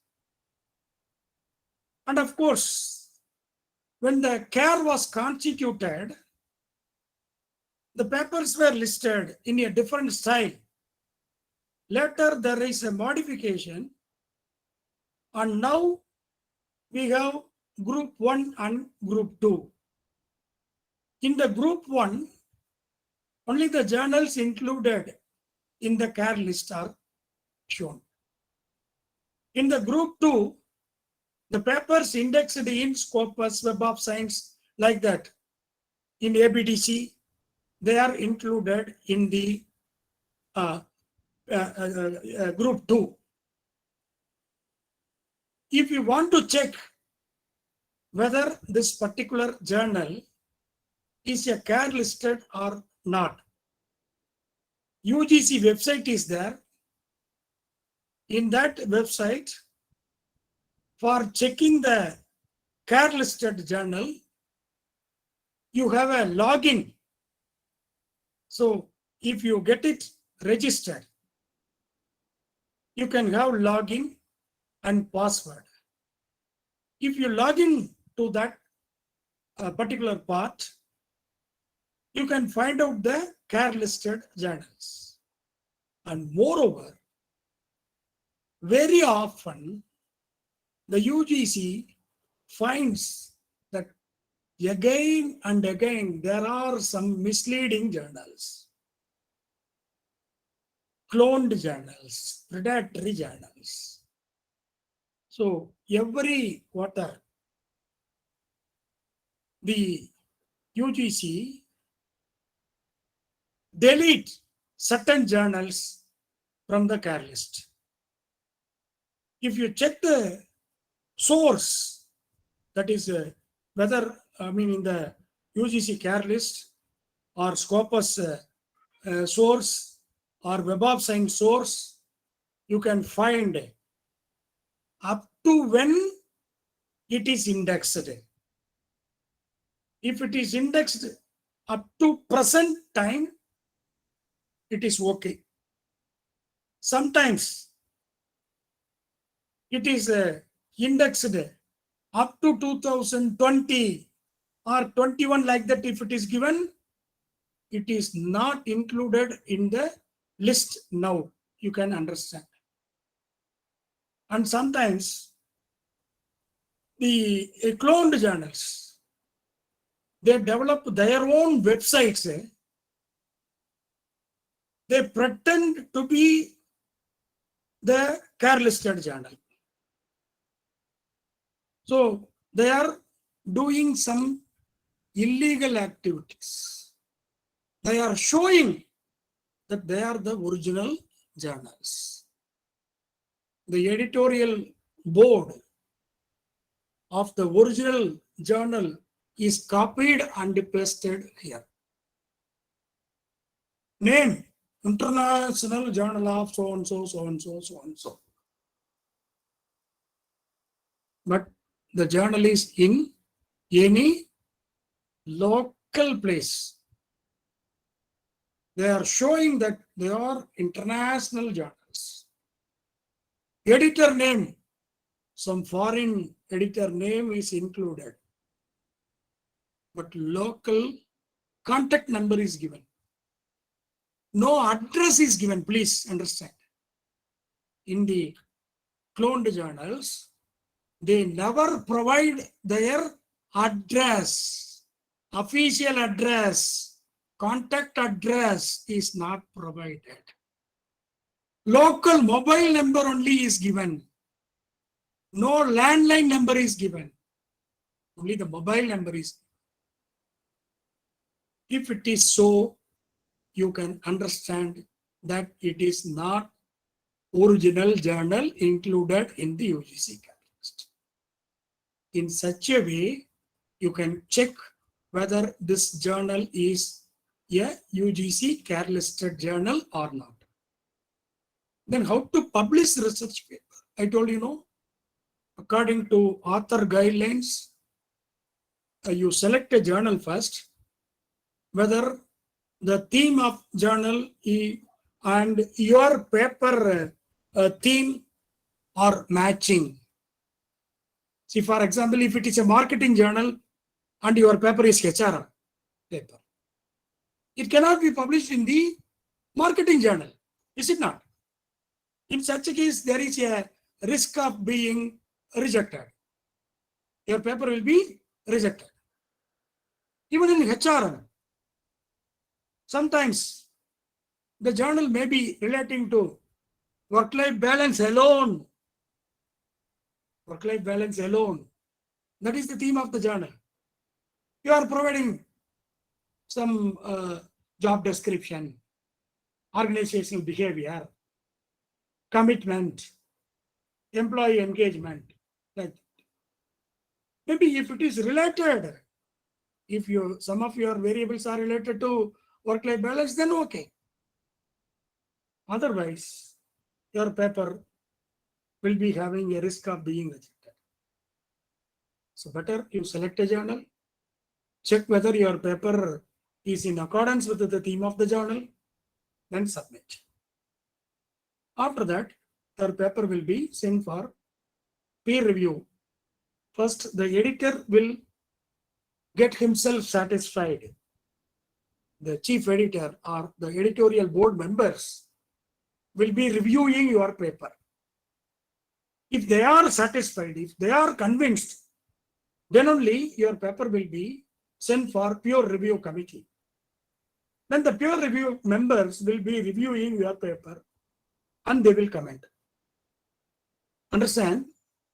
And of course, when the CARE was constituted, the papers were listed in a different style. Later, there is a modification, and now we have group 1 and group 2. In the group 1, only the journals included in the CARE list are shown. In the group 2, the papers indexed in Scopus, Web of Science, like that. In ABDC, they are included in the group 2. If you want to check whether this particular journal is a CARE listed or not, UGC website is there. In that website, for checking the CARE listed journal, you have a login. So if you get it registered, you can have login and password. If you log in to that particular part, you can find out the CARE listed journals. And moreover, very often the UGC finds that again and again there are some misleading journals, cloned journals, predatory journals. So every quarter, the UGC delete certain journals from the CARE list. If you check the source, that is whether, in the UGC CARE list or Scopus source or Web of Science source, you can find up to when it is indexed. If it is indexed up to present time, it is okay. Sometimes it is indexed up to 2020 or 21, like that. If it is given, it is not included in the list now. You can understand. And sometimes the cloned journals, they develop their own websites. They pretend to be the CARE listed journal. So they are doing some illegal activities. They are showing that they are the original journals. The editorial board of the original journal is copied and pasted here. Name: International Journal of so and so, so and so, so and so. but the journal is in any local place. They are showing that they are international journals. Editor name, some foreign editor name is included, but local contact number is given. No address is given, please understand. In the cloned journals, they never provide their address, official address, contact address is not provided. Local mobile number only is given. No landline number is given. Only the mobile number is. If it is so, you can understand that it is not original journal included in the UGC catalyst. In such a way, you can check whether this journal is a UGC care-listed journal or not. Then how to publish research paper? I told you, no, according to author guidelines, you select a journal first, whether the theme of journal and your paper theme are matching. See, for example, if it is a marketing journal and your paper is HR paper, it cannot be published in the marketing journal, is it not? In such a case, there is a risk of being rejected. Your paper will be rejected. Even in HR, sometimes the journal may be relating to work-life balance alone. Work-life balance alone. That is the theme of the journal. You are providing some job description, organizational behavior, commitment, employee engagement. Like maybe if it is related, if some of your variables are related to work-life balance, then okay. Otherwise, your paper will be having a risk of being rejected. So better you select a journal, check whether your paper is in accordance with the theme of the journal, then submit. After that, your paper will be sent for peer review. First, the editor will get himself satisfied. The chief editor or the editorial board members will be reviewing your paper. If they are satisfied, if they are convinced, then only your paper will be sent for peer review committee. Then the peer review members will be reviewing your paper and they will comment. Understand?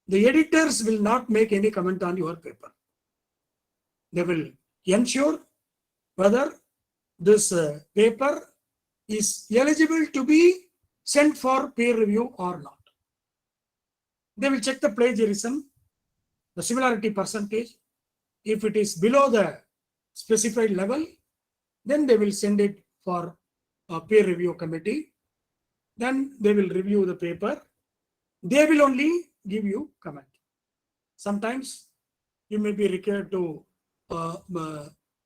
The editors will not make any comment on your paper. They will ensure whether this paper is eligible to be sent for peer review or not. They will check the plagiarism, the similarity percentage. If it is below the specified level, then they will send it for a peer review committee. Then they will review the paper. They will only give you comment. Sometimes you may be required to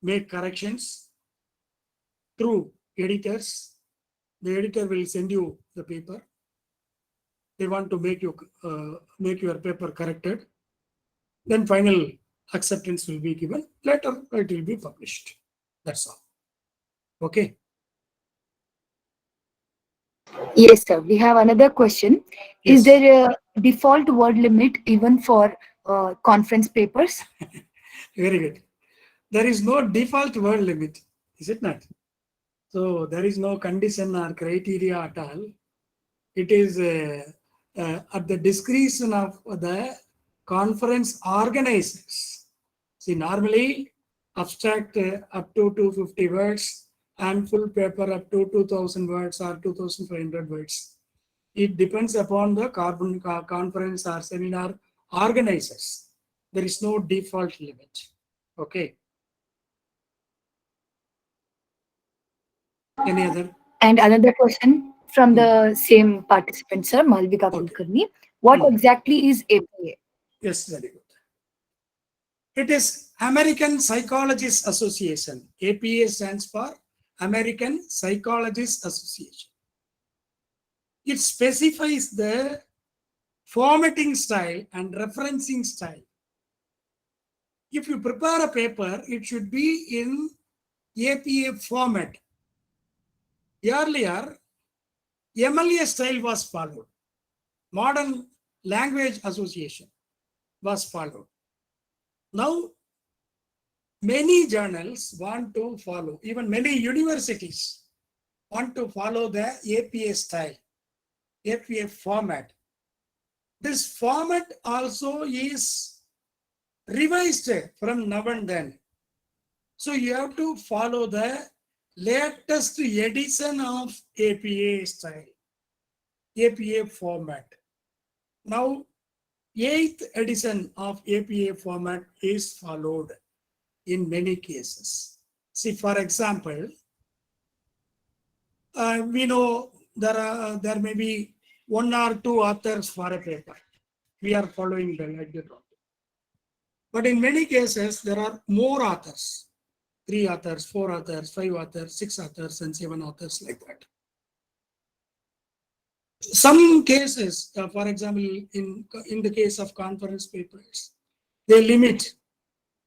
make corrections through editors. The editor will send you the paper. They want to make your paper corrected. Then final acceptance will be given. Later it will be published. That's all. Okay. Yes, sir. We have another question. Yes. Is there a default word limit even for conference papers? Very good. There is no default word limit, is it not? So there is no condition or criteria at all. It is at the discretion of the conference organizers. See, normally abstract up to 250 words and full paper up to 2000 words or 2500 words. It depends upon the conference or seminar organizers. There is no default limit. Okay. Any other? And another question from the same participant, sir, Malvika Okay. Kulkarni. What exactly is APA? Yes, very good. It is American Psychologists Association. APA stands for American Psychologists Association. It specifies the formatting style and referencing style. If you prepare a paper, it should be in APA format. Earlier, MLA style was followed. Modern Language Association was followed. Now, many journals want to follow, even many universities want to follow the APA style, APA format. This format also is revised from now and then. So you have to follow the latest edition of APA style, APA format. Now, 8th edition of APA format is followed in many cases. See, for example, we know there may be 1 or 2 authors for a paper. We are following the like that. But in many cases, there are more authors. 3 authors, 4 authors, 5 authors, 6 authors, and 7 authors like that. Some cases, for example, in the case of conference papers, they limit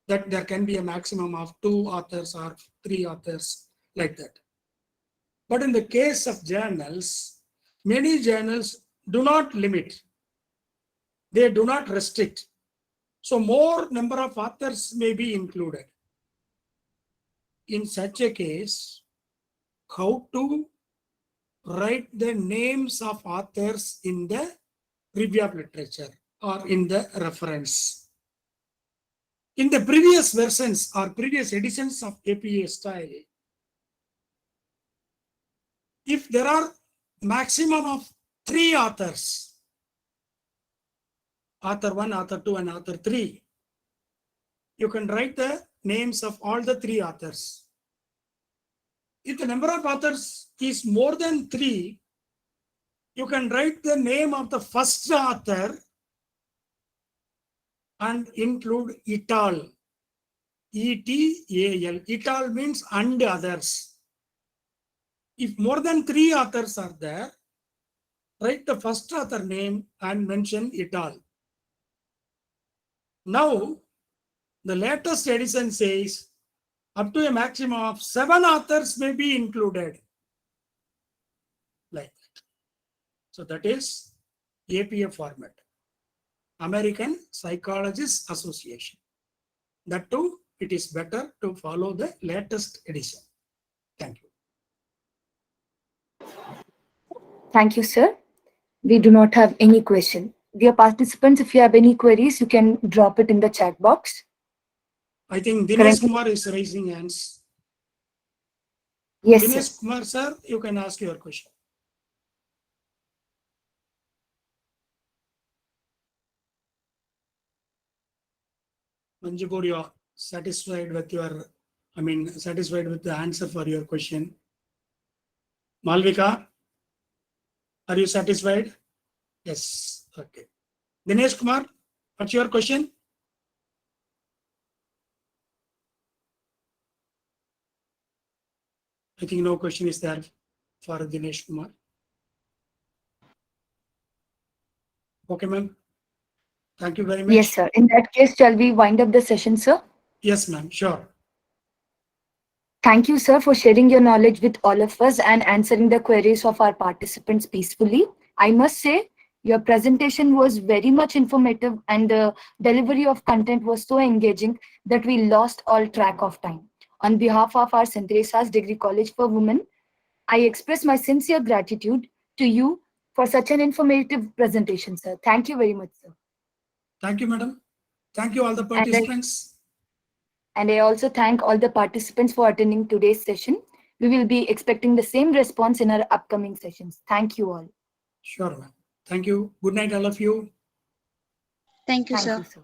that there can be a maximum of 2 authors or 3 authors like that. But in the case of journals, many journals do not limit. They do not restrict. So more number of authors may be included. In such a case, how to write the names of authors in the review of literature or in the reference. In the previous versions or previous editions of APA style, if there are maximum of 3 authors, author 1, author 2, and author 3, you can write the names of all the 3 authors. If the number of authors is more than 3, you can write the name of the first author and include it all. ETAL. It all means and others. If more than 3 authors are there, write the first author name and mention it all. Now, the latest edition says up to a maximum of 7 authors may be included. Like that. So that is APA format. American Psychologists Association. That too, it is better to follow the latest edition. Thank you. Thank you, sir. We do not have any question. Dear participants, if you have any queries, you can drop it in the chat box. I think Dinesh Currently- Kumar is raising hands. Yes, Dinesh sir. Kumar, sir, you can ask your question. Manjupur, you are satisfied with satisfied with the answer for your question. Malvika, are you satisfied? Yes. Okay. Dinesh Kumar, what's your question? I think no question is there for Dinesh Kumar. Okay, ma'am. Thank you very much. Yes, sir. In that case, shall we wind up the session, sir? Yes, ma'am. Sure. Thank you, sir, for sharing your knowledge with all of us and answering the queries of our participants peacefully. I must say, your presentation was very much informative and the delivery of content was so engaging that we lost all track of time. On behalf of our St. Teresa's Degree College for Women, I express my sincere gratitude to you for such an informative presentation, sir. Thank you very much, sir. Thank you, madam. Thank you, all the participants. And I also thank all the participants for attending today's session. We will be expecting the same response in our upcoming sessions. Thank you all. Sure, ma'am. Thank you. Good night, all of you. Thank you, Thank sir. you, sir.